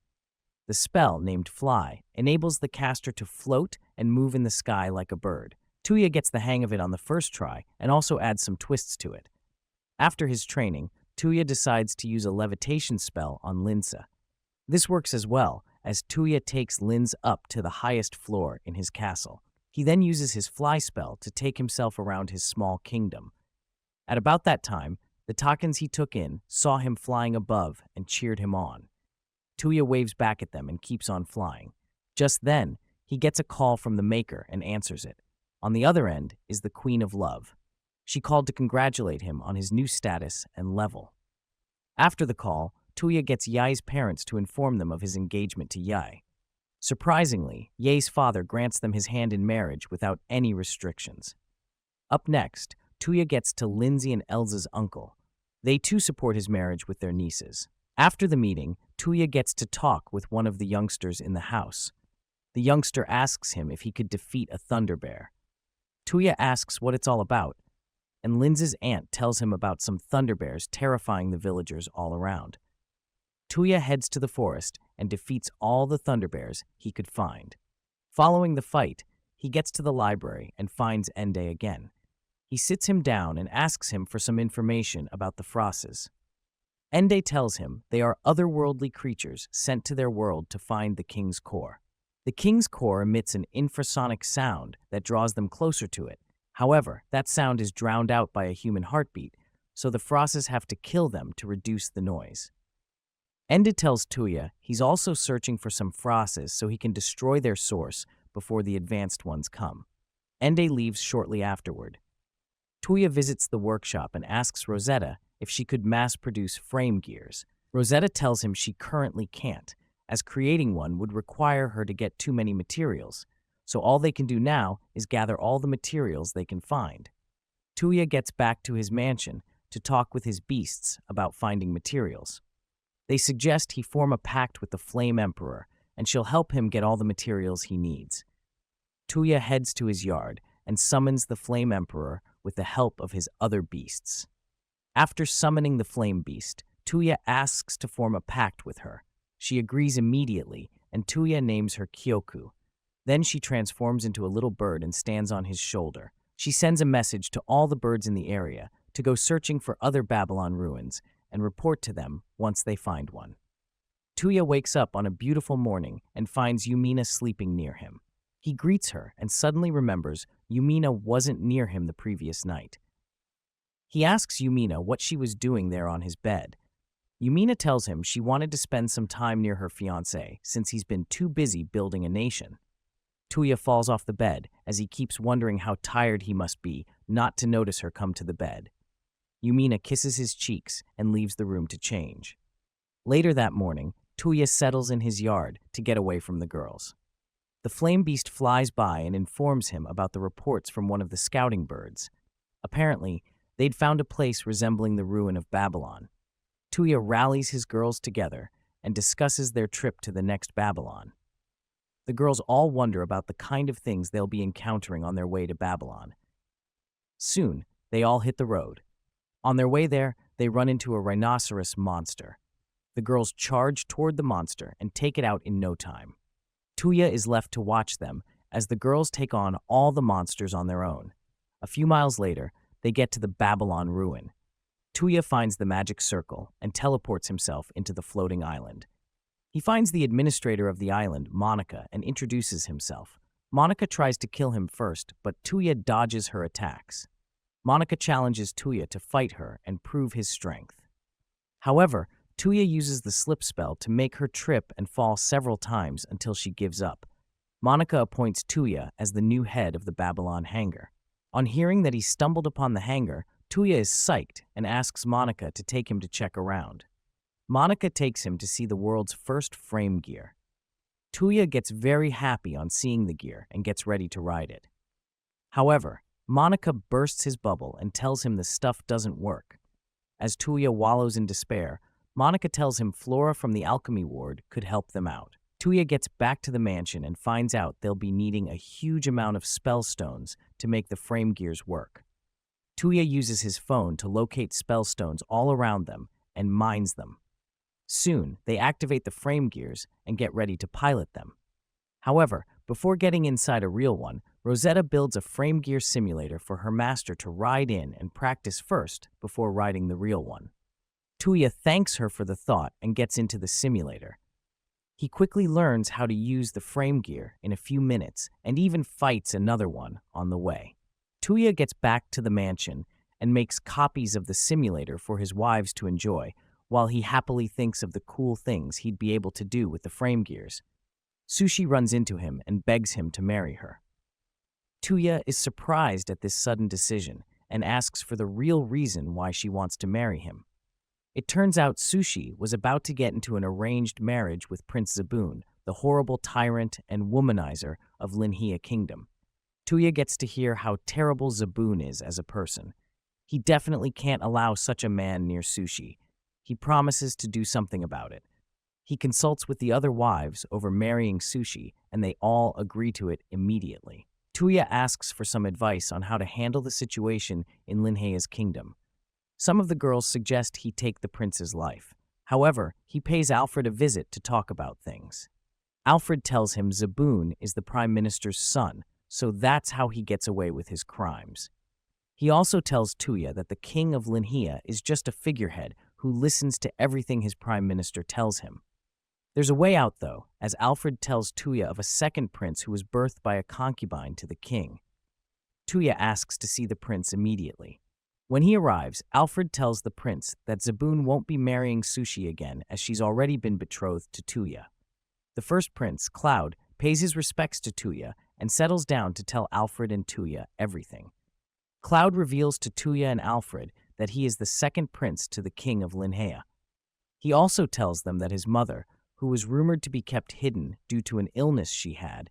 The spell, named Fly, enables the caster to float and move in the sky like a bird. Touya gets the hang of it on the first try and also adds some twists to it. After his training, Touya decides to use a levitation spell on Lince. This works as well, as Touya takes Lince up to the highest floor in his castle. He then uses his fly spell to take himself around his small kingdom. At about that time, the Takans he took in saw him flying above and cheered him on. Touya waves back at them and keeps on flying. Just then, he gets a call from the Maker and answers it. On the other end is the Queen of Love. She called to congratulate him on his new status and level. After the call, Touya gets Yai's parents to inform them of his engagement to Yai. Surprisingly, Yai's father grants them his hand in marriage without any restrictions. Up next, Touya gets to Lindsay and Elza's uncle. They too support his marriage with their nieces. After the meeting, Touya gets to talk with one of the youngsters in the house. The youngster asks him if he could defeat a thunder bear. Touya asks what it's all about, and Linz's aunt tells him about some thunder bears terrifying the villagers all around. Touya heads to the forest and defeats all the thunder bears he could find. Following the fight, he gets to the library and finds Ende again. He sits him down and asks him for some information about the Frosses. Ende tells him they are otherworldly creatures sent to their world to find the king's core. The king's core emits an infrasonic sound that draws them closer to it. However, that sound is drowned out by a human heartbeat, so the Frosses have to kill them to reduce the noise. Ende tells Touya he's also searching for some Frosses so he can destroy their source before the advanced ones come. Ende leaves shortly afterward. Touya visits the workshop and asks Rosetta if she could mass-produce frame gears. Rosetta tells him she currently can't, as creating one would require her to get too many materials, so all they can do now is gather all the materials they can find. Touya gets back to his mansion to talk with his beasts about finding materials. They suggest he form a pact with the Flame Emperor, and she'll help him get all the materials he needs. Touya heads to his yard and summons the Flame Emperor with the help of his other beasts. After summoning the Flame Beast, Touya asks to form a pact with her. She agrees immediately, and Touya names her Kyoku. Then she transforms into a little bird and stands on his shoulder. She sends a message to all the birds in the area to go searching for other Babylon ruins and report to them once they find one. Touya wakes up on a beautiful morning and finds Yumina sleeping near him. He greets her and suddenly remembers Yumina wasn't near him the previous night. He asks Yumina what she was doing there on his bed. Yumina tells him she wanted to spend some time near her fiancé since he's been too busy building a nation. Touya falls off the bed as he keeps wondering how tired he must be not to notice her come to the bed. Yumina kisses his cheeks and leaves the room to change. Later that morning, Touya settles in his yard to get away from the girls. The flame beast flies by and informs him about the reports from one of the scouting birds. Apparently, they'd found a place resembling the ruin of Babylon. Touya rallies his girls together and discusses their trip to the next Babylon. The girls all wonder about the kind of things they'll be encountering on their way to Babylon. Soon, they all hit the road. On their way there, they run into a rhinoceros monster. The girls charge toward the monster and take it out in no time. Touya is left to watch them as the girls take on all the monsters on their own. A few miles later, they get to the Babylon ruin. Touya finds the magic circle and teleports himself into the floating island. He finds the administrator of the island, Monica, and introduces himself. Monica tries to kill him first, but Touya dodges her attacks. Monica challenges Touya to fight her and prove his strength. However, Touya uses the slip spell to make her trip and fall several times until she gives up. Monica appoints Touya as the new head of the Babylon hangar. On hearing that he stumbled upon the hangar, Touya is psyched and asks Monica to take him to check around. Monica takes him to see the world's first frame gear. Touya gets very happy on seeing the gear and gets ready to ride it. However, Monica bursts his bubble and tells him the stuff doesn't work. As Touya wallows in despair, Monica tells him Flora from the alchemy ward could help them out. Touya gets back to the mansion and finds out they'll be needing a huge amount of spell stones to make the frame gears work. Touya uses his phone to locate spell stones all around them and mines them. Soon, they activate the frame gears and get ready to pilot them. However, before getting inside a real one, Rosetta builds a frame gear simulator for her master to ride in and practice first before riding the real one. Touya thanks her for the thought and gets into the simulator. He quickly learns how to use the frame gear in a few minutes and even fights another one on the way. Touya gets back to the mansion and makes copies of the simulator for his wives to enjoy, while he happily thinks of the cool things he'd be able to do with the frame gears. Sushi runs into him and begs him to marry her. Touya is surprised at this sudden decision and asks for the real reason why she wants to marry him. It turns out Sushi was about to get into an arranged marriage with Prince Zaboon, the horrible tyrant and womanizer of Linhea Kingdom. Touya gets to hear how terrible Zaboon is as a person. He definitely can't allow such a man near Sushi. He promises to do something about it. He consults with the other wives over marrying Sushi, and they all agree to it immediately. Touya asks for some advice on how to handle the situation in Linhea's kingdom. Some of the girls suggest he take the prince's life. However, he pays Alfred a visit to talk about things. Alfred tells him Zaboon is the prime minister's son, so that's how he gets away with his crimes. He also tells Touya that the king of Linhea is just a figurehead who listens to everything his prime minister tells him. There's a way out, though, as Alfred tells Touya of a second prince who was birthed by a concubine to the king. Touya asks to see the prince immediately. When he arrives, Alfred tells the prince that Zaboon won't be marrying Sushi again as she's already been betrothed to Touya. The first prince, Cloud, pays his respects to Touya and settles down to tell Alfred and Touya everything. Cloud reveals to Touya and Alfred that he is the second prince to the king of Linhea. He also tells them that his mother, who was rumored to be kept hidden due to an illness she had,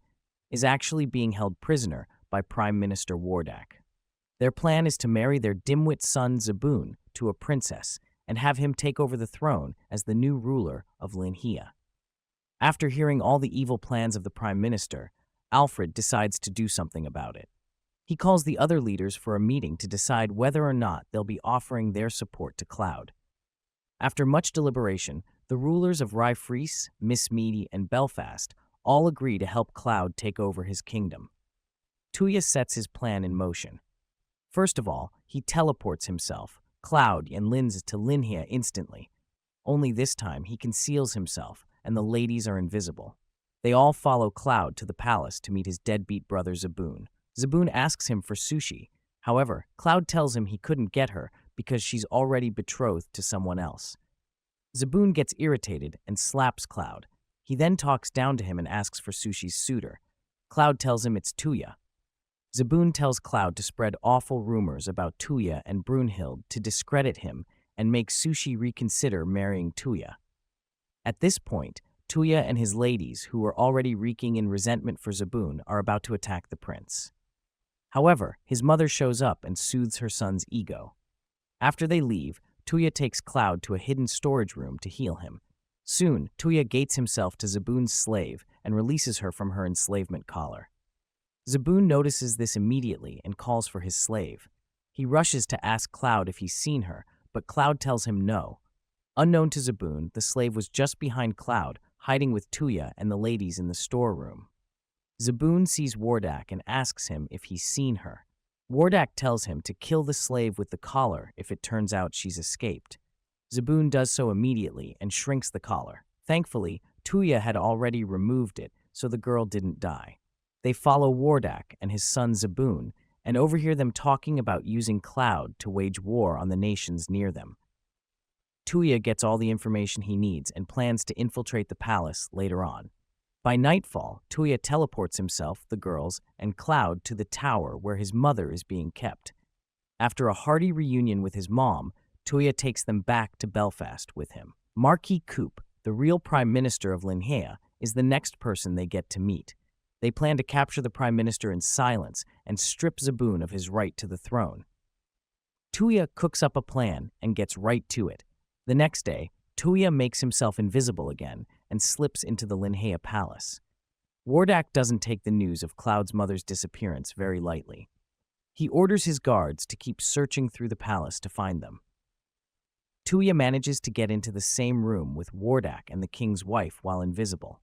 is actually being held prisoner by Prime Minister Wardak. Their plan is to marry their dimwit son Zaboon to a princess and have him take over the throne as the new ruler of Linhea. After hearing all the evil plans of the Prime Minister, Alfred decides to do something about it. He calls the other leaders for a meeting to decide whether or not they'll be offering their support to Cloud. After much deliberation, the rulers of Ryfreese, Missmeady, and Belfast all agree to help Cloud take over his kingdom. Touya sets his plan in motion. First of all, he teleports himself, Cloud, and Linz to Linhea instantly. Only this time he conceals himself, and the ladies are invisible. They all follow Cloud to the palace to meet his deadbeat brother Zaboon. Zaboon asks him for Sushi. However, Cloud tells him he couldn't get her because she's already betrothed to someone else. Zaboon gets irritated and slaps Cloud. He then talks down to him and asks for Sushi's suitor. Cloud tells him it's Touya. Zaboon tells Cloud to spread awful rumors about Touya and Brunhild to discredit him and make Sushi reconsider marrying Touya. At this point, Touya and his ladies, who are already reeking in resentment for Zaboon, are about to attack the prince. However, his mother shows up and soothes her son's ego. After they leave, Touya takes Cloud to a hidden storage room to heal him. Soon, Touya gates himself to Zaboon's slave and releases her from her enslavement collar. Zaboon notices this immediately and calls for his slave. He rushes to ask Cloud if he's seen her, but Cloud tells him no. Unknown to Zaboon, the slave was just behind Cloud, hiding with Touya and the ladies in the storeroom. Zaboon sees Wardak and asks him if he's seen her. Wardak tells him to kill the slave with the collar if it turns out she's escaped. Zaboon does so immediately and shrinks the collar. Thankfully, Touya had already removed it, so the girl didn't die. They follow Wardak and his son Zaboon and overhear them talking about using Cloud to wage war on the nations near them. Touya gets all the information he needs and plans to infiltrate the palace later on. By nightfall, Touya teleports himself, the girls, and Cloud to the tower where his mother is being kept. After a hearty reunion with his mom, Touya takes them back to Belfast with him. Marquis Coupe, the real Prime Minister of Linhea, is the next person they get to meet. They plan to capture the Prime Minister in silence and strip Zaboon of his right to the throne. Touya cooks up a plan and gets right to it. The next day, Touya makes himself invisible again and slips into the Linhea palace. Wardak doesn't take the news of Cloud's mother's disappearance very lightly. He orders his guards to keep searching through the palace to find them. Touya manages to get into the same room with Wardak and the king's wife while invisible.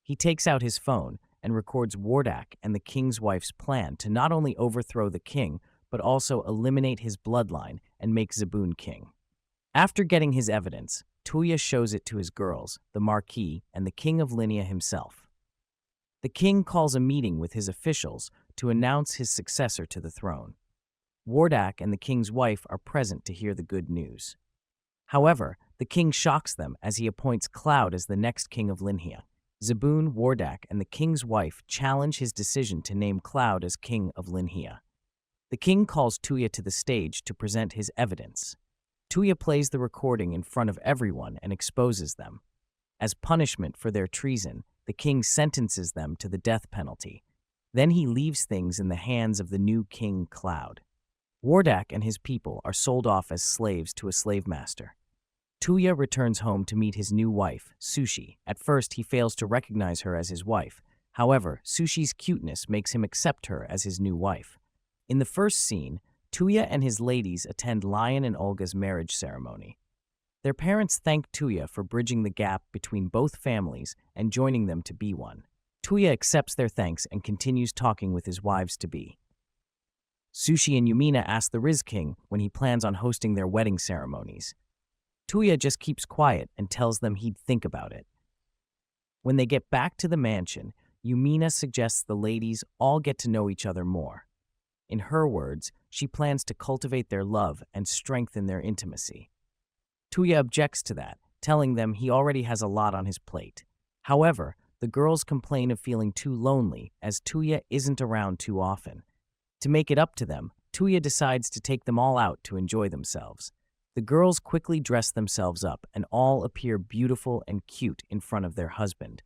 He takes out his phone and records Wardak and the king's wife's plan to not only overthrow the king, but also eliminate his bloodline and make Zaboon king. After getting his evidence, Touya shows it to his girls, the Marquis, and the king of Linhea himself. The king calls a meeting with his officials to announce his successor to the throne. Wardak and the king's wife are present to hear the good news. However, the king shocks them as he appoints Cloud as the next king of Linhea. Zaboon, Wardak, and the king's wife challenge his decision to name Cloud as king of Linhea. The king calls Touya to the stage to present his evidence. Touya plays the recording in front of everyone and exposes them. As punishment for their treason, the king sentences them to the death penalty. Then he leaves things in the hands of the new king, Cloud. Wardak and his people are sold off as slaves to a slave master. Touya returns home to meet his new wife, Sushi. At first, he fails to recognize her as his wife. However, Sushi's cuteness makes him accept her as his new wife. In the first scene, Touya and his ladies attend Lion and Olga's marriage ceremony. Their parents thank Touya for bridging the gap between both families and joining them to be one. Touya accepts their thanks and continues talking with his wives-to-be. Sushi and Yumina ask the Riz King when he plans on hosting their wedding ceremonies. Touya just keeps quiet and tells them he'd think about it. When they get back to the mansion, Yumina suggests the ladies all get to know each other more. In her words, she plans to cultivate their love and strengthen their intimacy. Touya objects to that, telling them he already has a lot on his plate. However, the girls complain of feeling too lonely as Touya isn't around too often. To make it up to them, Touya decides to take them all out to enjoy themselves. The girls quickly dress themselves up and all appear beautiful and cute in front of their husband.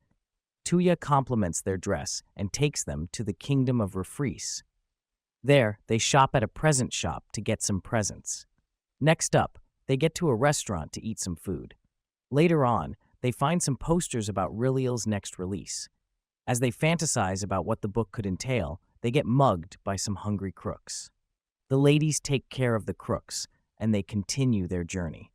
Touya compliments their dress and takes them to the kingdom of Refrees. There, they shop at a present shop to get some presents. Next up, they get to a restaurant to eat some food. Later on, they find some posters about Riliel's next release. As they fantasize about what the book could entail, they get mugged by some hungry crooks. The ladies take care of the crooks, and they continue their journey.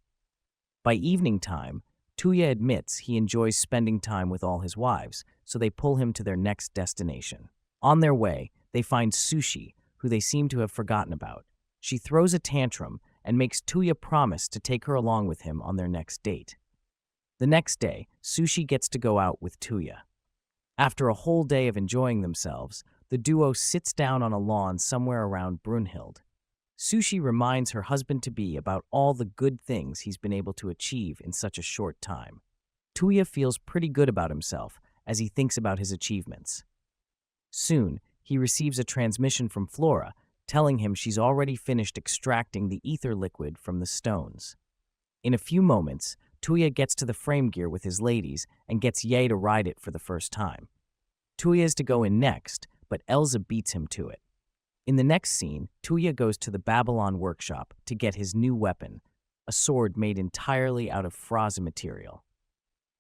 By evening time, Touya admits he enjoys spending time with all his wives, so they pull him to their next destination. On their way, they find Sushi, who they seem to have forgotten about. She throws a tantrum and makes Touya promise to take her along with him on their next date. The next day, Sushi gets to go out with Touya. After a whole day of enjoying themselves, the duo sits down on a lawn somewhere around Brunhild. Sushi reminds her husband-to-be about all the good things he's been able to achieve in such a short time. Touya feels pretty good about himself as he thinks about his achievements. Soon, he receives a transmission from Flora telling him she's already finished extracting the ether liquid from the stones. In a few moments, Touya gets to the frame gear with his ladies and gets Ye to ride it for the first time. Touya is to go in next, but Elsa beats him to it. In the next scene, Touya goes to the Babylon workshop to get his new weapon, a sword made entirely out of Fraza material.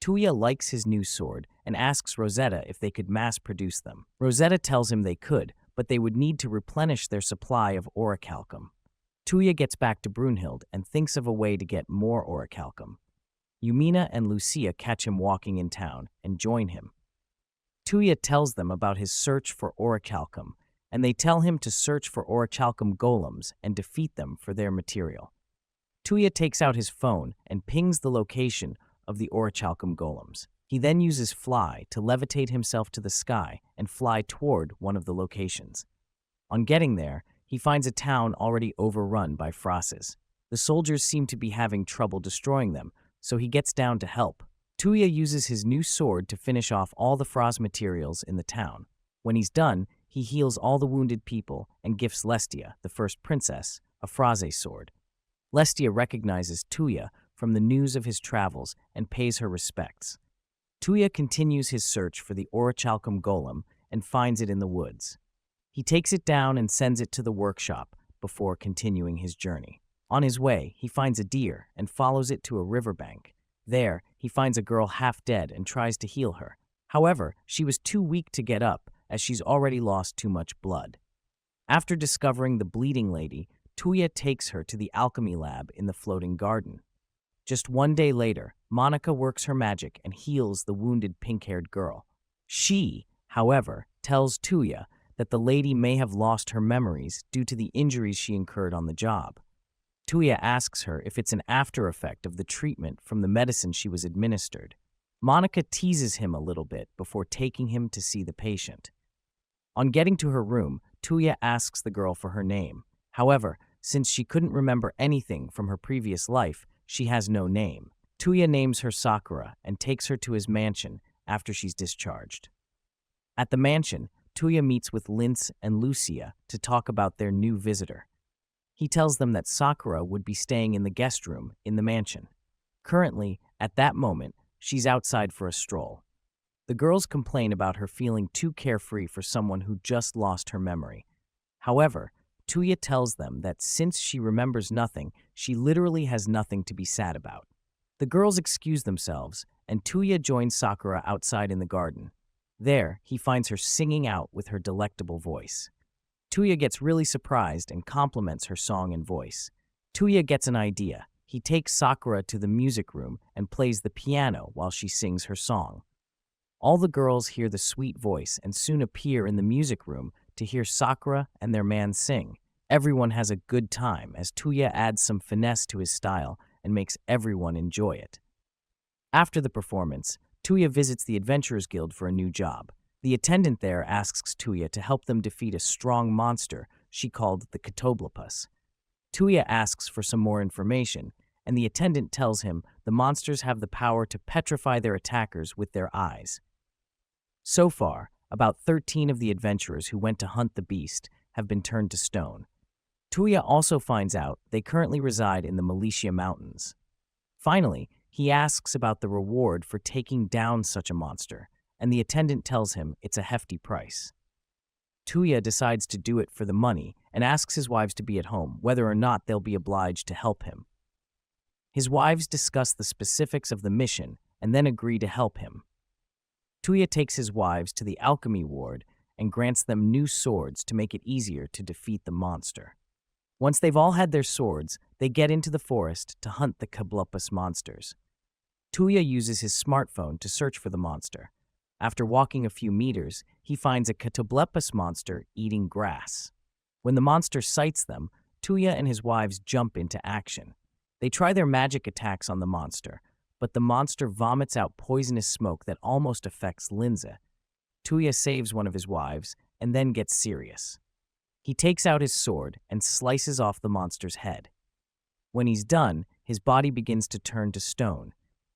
Touya likes his new sword and asks Rosetta if they could mass-produce them. Rosetta tells him they could, but they would need to replenish their supply of orichalcum. Touya gets back to Brunhild and thinks of a way to get more orichalcum. Yumina and Lucia catch him walking in town and join him. Touya tells them about his search for orichalcum, and they tell him to search for orichalcum golems and defeat them for their material. Touya takes out his phone and pings the location of the orichalcum golems. He then uses Fly to levitate himself to the sky and fly toward one of the locations. On getting there, he finds a town already overrun by Frosses. The soldiers seem to be having trouble destroying them, so he gets down to help. Touya uses his new sword to finish off all the Frost materials in the town. When he's done, he heals all the wounded people and gifts Lestia, the first princess, a phrase sword. Lestia recognizes Touya from the news of his travels and pays her respects. Touya continues his search for the orichalcum golem and finds it in the woods. He takes it down and sends it to the workshop before continuing his journey. On his way, he finds a deer and follows it to a riverbank. There, he finds a girl half dead and tries to heal her. However, she was too weak to get up as she's already lost too much blood. After discovering the bleeding lady, Touya takes her to the alchemy lab in the floating garden. Just one day later, Monica works her magic and heals the wounded pink-haired girl. She, however, tells Touya that the lady may have lost her memories due to the injuries she incurred on the job. Touya asks her if it's an after effect of the treatment from the medicine she was administered. Monica teases him a little bit before taking him to see the patient. On getting to her room, Touya asks the girl for her name. However, since she couldn't remember anything from her previous life, she has no name. Touya names her Sakura and takes her to his mansion after she's discharged. At the mansion, Touya meets with Lince and Lucia to talk about their new visitor. He tells them that Sakura would be staying in the guest room in the mansion. Currently, at that moment, she's outside for a stroll. The girls complain about her feeling too carefree for someone who just lost her memory. However, Touya tells them that since she remembers nothing, she literally has nothing to be sad about. The girls excuse themselves, and Touya joins Sakura outside in the garden. There, he finds her singing out with her delectable voice. Touya gets really surprised and compliments her song and voice. Touya gets an idea. He takes Sakura to the music room and plays the piano while she sings her song. All the girls hear the sweet voice and soon appear in the music room to hear Sakura and their man sing. Everyone has a good time as Touya adds some finesse to his style and makes everyone enjoy it. After the performance, Touya visits the Adventurers Guild for a new job. The attendant there asks Touya to help them defeat a strong monster she called the Catoblepus. Touya asks for some more information, and the attendant tells him the monsters have the power to petrify their attackers with their eyes. So far, about 13 of the adventurers who went to hunt the beast have been turned to stone. Touya also finds out they currently reside in the Militia Mountains. Finally, he asks about the reward for taking down such a monster, and the attendant tells him it's a hefty price. Touya decides to do it for the money and asks his wives to be at home, whether or not they'll be obliged to help him. His wives discuss the specifics of the mission and then agree to help him. Touya takes his wives to the alchemy ward and grants them new swords to make it easier to defeat the monster. Once they've all had their swords, they get into the forest to hunt the Catoblepus monsters. Touya uses his smartphone to search for the monster. After walking a few meters, he finds a Catoblepus monster eating grass. When the monster sights them, Touya and his wives jump into action. They try their magic attacks on the monster, but the monster vomits out poisonous smoke that almost affects Lince. Touya saves one of his wives and then gets serious. He takes out his sword and slices off the monster's head. When he's done, his body begins to turn to stone.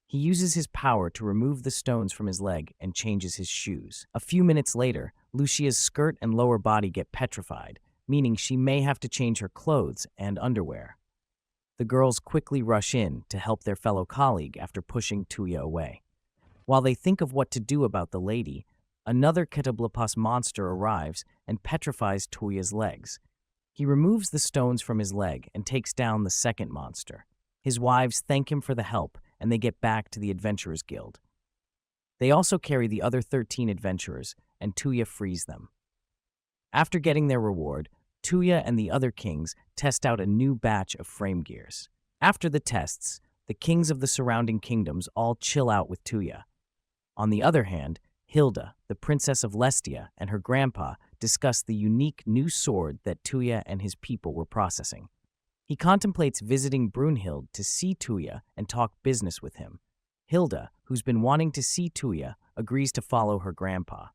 He uses his power to remove the stones from his leg and changes his shoes. A few minutes later, Lucia's skirt and lower body get petrified, meaning she may have to change her clothes and underwear. The girls quickly rush in to help their fellow colleague after pushing Touya away. While they think of what to do about the lady, another Catoblepus monster arrives and petrifies Touya's legs. He removes the stones from his leg and takes down the second monster. His wives thank him for the help, and they get back to the Adventurers Guild. They also carry the other 13 adventurers, and Touya frees them. After getting their reward, Touya and the other kings test out a new batch of frame gears. After the tests, the kings of the surrounding kingdoms all chill out with Touya. On the other hand, Hilda, the princess of Lestia, and her grandpa discuss the unique new sword that Touya and his people were processing. He contemplates visiting Brunhild to see Touya and talk business with him. Hilda, who's been wanting to see Touya, agrees to follow her grandpa.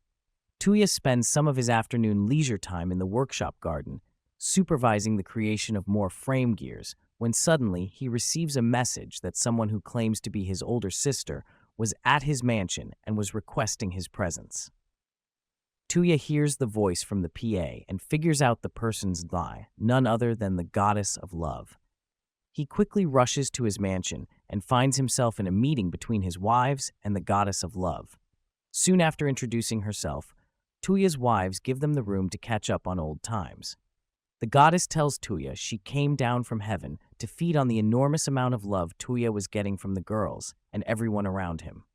Touya spends some of his afternoon leisure time in the workshop garden, supervising the creation of more frame gears, when suddenly he receives a message that someone who claims to be his older sister was at his mansion and was requesting his presence. Touya hears the voice from the PA and figures out the person's lie, none other than the goddess of love. He quickly rushes to his mansion and finds himself in a meeting between his wives and the goddess of love. Soon after introducing herself, Touya's wives give them the room to catch up on old times. The goddess tells Touya she came down from heaven to feed on the enormous amount of love Touya was getting from the girls and everyone around him.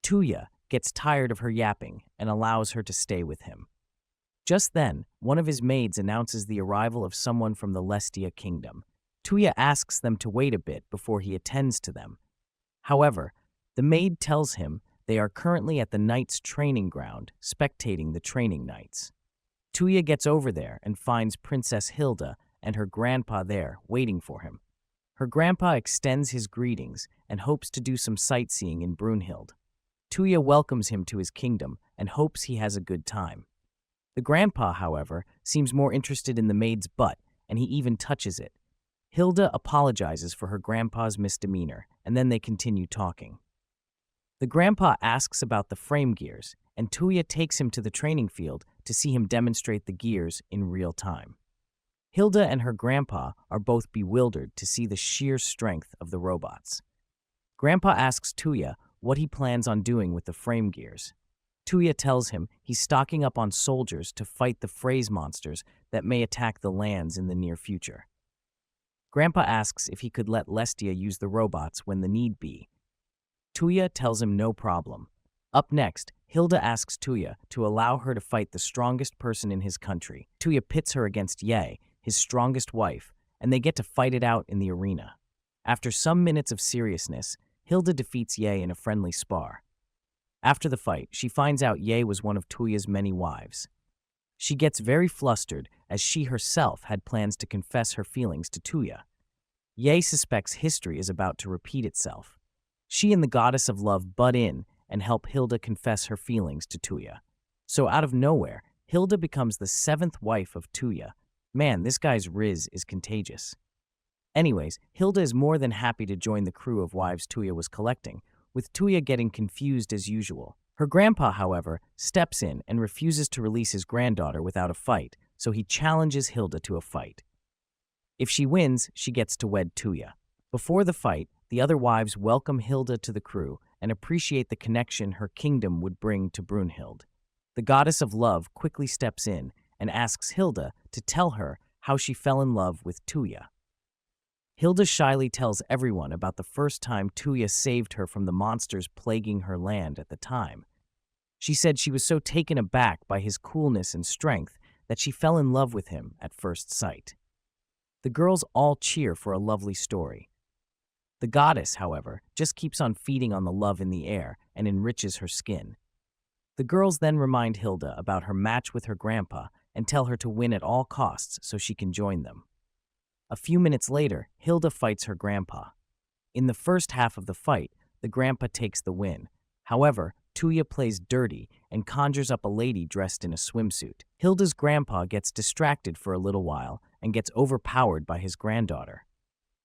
Touya gets tired of her yapping and allows her to stay with him. Just then, one of his maids announces the arrival of someone from the Lestia kingdom. Touya asks them to wait a bit before he attends to them. However, the maid tells him they are currently at the knights' training ground, spectating the training knights. Touya gets over there and finds Princess Hilda and her grandpa there waiting for him. Her grandpa extends his greetings and hopes to do some sightseeing in Brunhild. Touya welcomes him to his kingdom and hopes he has a good time. The grandpa, however, seems more interested in the maid's butt, and he even touches it. Hilda apologizes for her grandpa's misdemeanor, and then they continue talking. The grandpa asks about the frame gears, and Touya takes him to the training field to see him demonstrate the gears in real time. Hilda and her grandpa are both bewildered to see the sheer strength of the robots. Grandpa asks Touya what he plans on doing with the frame gears. Touya tells him he's stocking up on soldiers to fight the phrase monsters that may attack the lands in the near future. Grandpa asks if he could let Lestia use the robots when the need be. Touya tells him no problem. Up next, Hilda asks Touya to allow her to fight the strongest person in his country. Touya pits her against Ye, his strongest wife, and they get to fight it out in the arena. After some minutes of seriousness, Hilda defeats Ye in a friendly spar. After the fight, she finds out Ye was one of Touya's many wives. She gets very flustered as she herself had plans to confess her feelings to Touya. Ye suspects history is about to repeat itself. She and the goddess of love butt in and help Hilda confess her feelings to Touya. So out of nowhere, Hilda becomes the 7th wife of Touya. Man, this guy's riz is contagious. Anyways, Hilda is more than happy to join the crew of wives Touya was collecting, with Touya getting confused as usual. Her grandpa, however, steps in and refuses to release his granddaughter without a fight, so he challenges Hilda to a fight. If she wins, she gets to wed Touya. Before the fight, the other wives welcome Hilda to the crew and appreciate the connection her kingdom would bring to Brunhild. The goddess of love quickly steps in and asks Hilda to tell her how she fell in love with Touya. Hilda shyly tells everyone about the first time Touya saved her from the monsters plaguing her land at the time. She said she was so taken aback by his coolness and strength that she fell in love with him at first sight. The girls all cheer for a lovely story. The goddess, however, just keeps on feeding on the love in the air and enriches her skin. The girls then remind Hilda about her match with her grandpa and tell her to win at all costs so she can join them. A few minutes later, Hilda fights her grandpa. In the first half of the fight, the grandpa takes the win. However, Touya plays dirty and conjures up a lady dressed in a swimsuit. Hilda's grandpa gets distracted for a little while and gets overpowered by his granddaughter.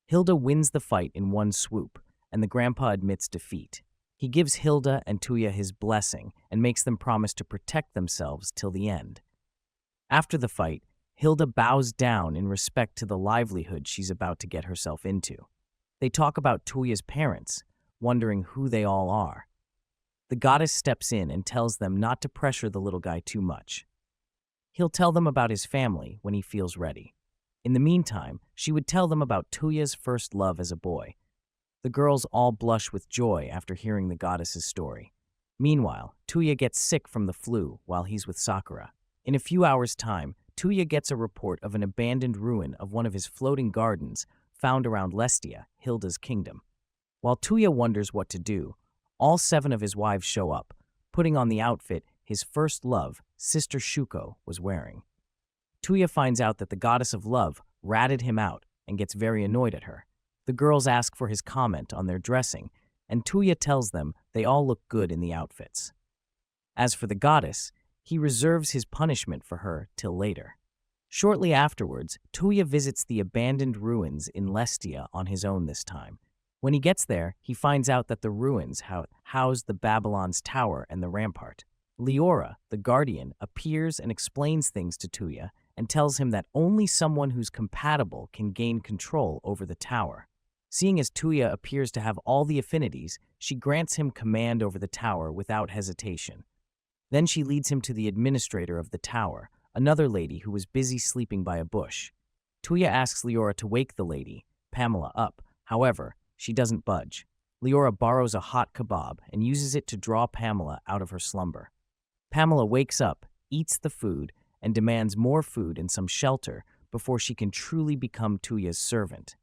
Hilda wins the fight in one swoop, and the grandpa admits defeat. He gives Hilda and Touya his blessing and makes them promise to protect themselves till the end. After the fight, Hilda bows down in respect to the livelihood she's about to get herself into. They talk about Touya's parents, wondering who they all are. The goddess steps in and tells them not to pressure the little guy too much. He'll tell them about his family when he feels ready. In the meantime, she would tell them about Touya's first love as a boy. The girls all blush with joy after hearing the goddess's story. Meanwhile, Touya gets sick from the flu while he's with Sakura. In a few hours' time, Touya gets a report of an abandoned ruin of one of his floating gardens found around Lestia, Hilda's kingdom. While Touya wonders what to do, all 7 of his wives show up, putting on the outfit his first love, Sister Shuko, was wearing. Touya finds out that the goddess of love ratted him out and gets very annoyed at her. The girls ask for his comment on their dressing, and Touya tells them they all look good in the outfits. As for the goddess, he reserves his punishment for her till later. Shortly afterwards, Touya visits the abandoned ruins in Lestia on his own this time. When he gets there, he finds out that the ruins house the Babylon's tower and the rampart. Leora, the guardian, appears and explains things to Touya and tells him that only someone who's compatible can gain control over the tower. Seeing as Touya appears to have all the affinities, she grants him command over the tower without hesitation. Then she leads him to the administrator of the tower, another lady who was busy sleeping by a bush. Touya asks Leora to wake the lady, Pamela, up. However, she doesn't budge. Leora borrows a hot kebab and uses it to draw Pamela out of her slumber. Pamela wakes up, eats the food, and demands more food and some shelter before she can truly become Touya's servant.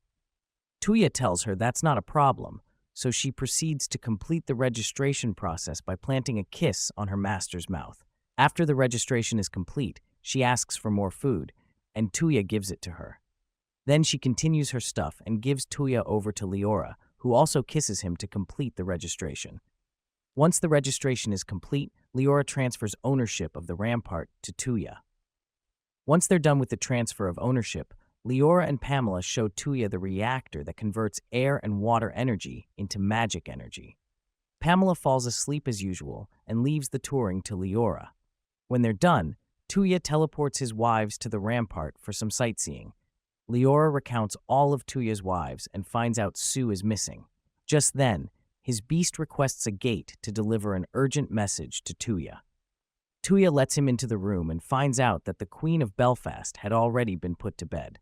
Touya tells her that's not a problem, so she proceeds to complete the registration process by planting a kiss on her master's mouth. After the registration is complete, she asks for more food, and Touya gives it to her. Then she continues her stuff and gives Touya over to Leora, who also kisses him to complete the registration. Once the registration is complete, Leora transfers ownership of the rampart to Touya. Once they're done with the transfer of ownership, Leora and Pamela show Touya the reactor that converts air and water energy into magic energy. Pamela falls asleep as usual and leaves the touring to Leora. When they're done, Touya teleports his wives to the rampart for some sightseeing. Leora recounts all of Touya's wives and finds out Sue is missing. Just then, his beast requests a gate to deliver an urgent message to Touya. Touya lets him into the room and finds out that the Queen of Belfast had already been put to bed.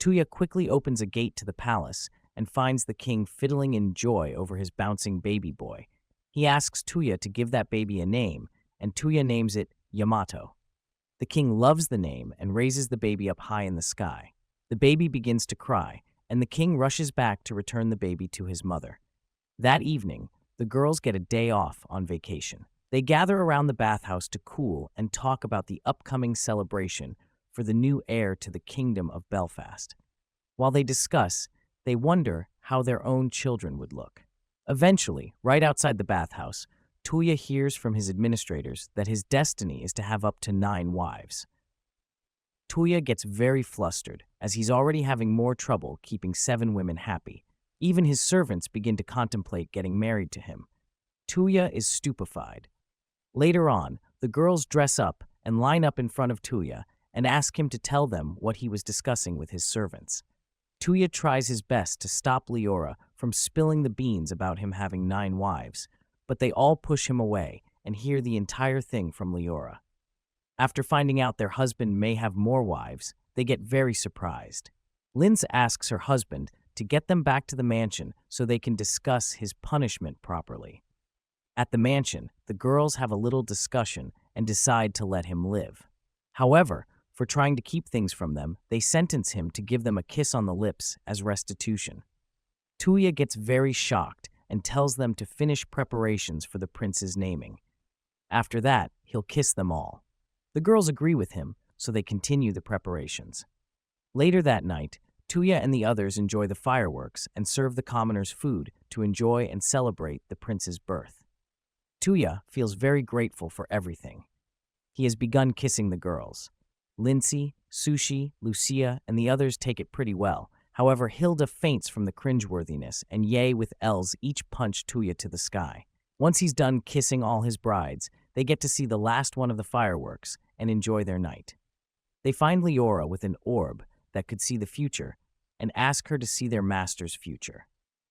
Touya quickly opens a gate to the palace and finds the king fiddling in joy over his bouncing baby boy. He asks Touya to give that baby a name, and Touya names it Yamato. The king loves the name and raises the baby up high in the sky. The baby begins to cry, and the king rushes back to return the baby to his mother. That evening, the girls get a day off on vacation. They gather around the bathhouse to cool and talk about the upcoming celebration for the new heir to the Kingdom of Belfast. While they discuss, they wonder how their own children would look. Eventually, right outside the bathhouse, Touya hears from his administrators that his destiny is to have up to 9 wives. Touya gets very flustered, as he's already having more trouble keeping 7 women happy. Even his servants begin to contemplate getting married to him. Touya is stupefied. Later on, the girls dress up and line up in front of Touya and ask him to tell them what he was discussing with his servants. Touya tries his best to stop Leora from spilling the beans about him having 9 wives, but they all push him away and hear the entire thing from Leora. After finding out their husband may have more wives, they get very surprised. Linz asks her husband to get them back to the mansion so they can discuss his punishment properly. At the mansion, the girls have a little discussion and decide to let him live. However, for trying to keep things from them, they sentence him to give them a kiss on the lips as restitution. Touya gets very shocked and tells them to finish preparations for the prince's naming. After that, he'll kiss them all. The girls agree with him, so they continue the preparations. Later that night, Touya and the others enjoy the fireworks and serve the commoners food to enjoy and celebrate the prince's birth. Touya feels very grateful for everything. He has begun kissing the girls. Lindsay, Sushi, Lucia, and the others take it pretty well. However, Hilda faints from the cringeworthiness, and Ye with Els each punch Touya to the sky. Once he's done kissing all his brides, they get to see the last one of the fireworks and enjoy their night. They find Leora with an orb that could see the future and ask her to see their master's future.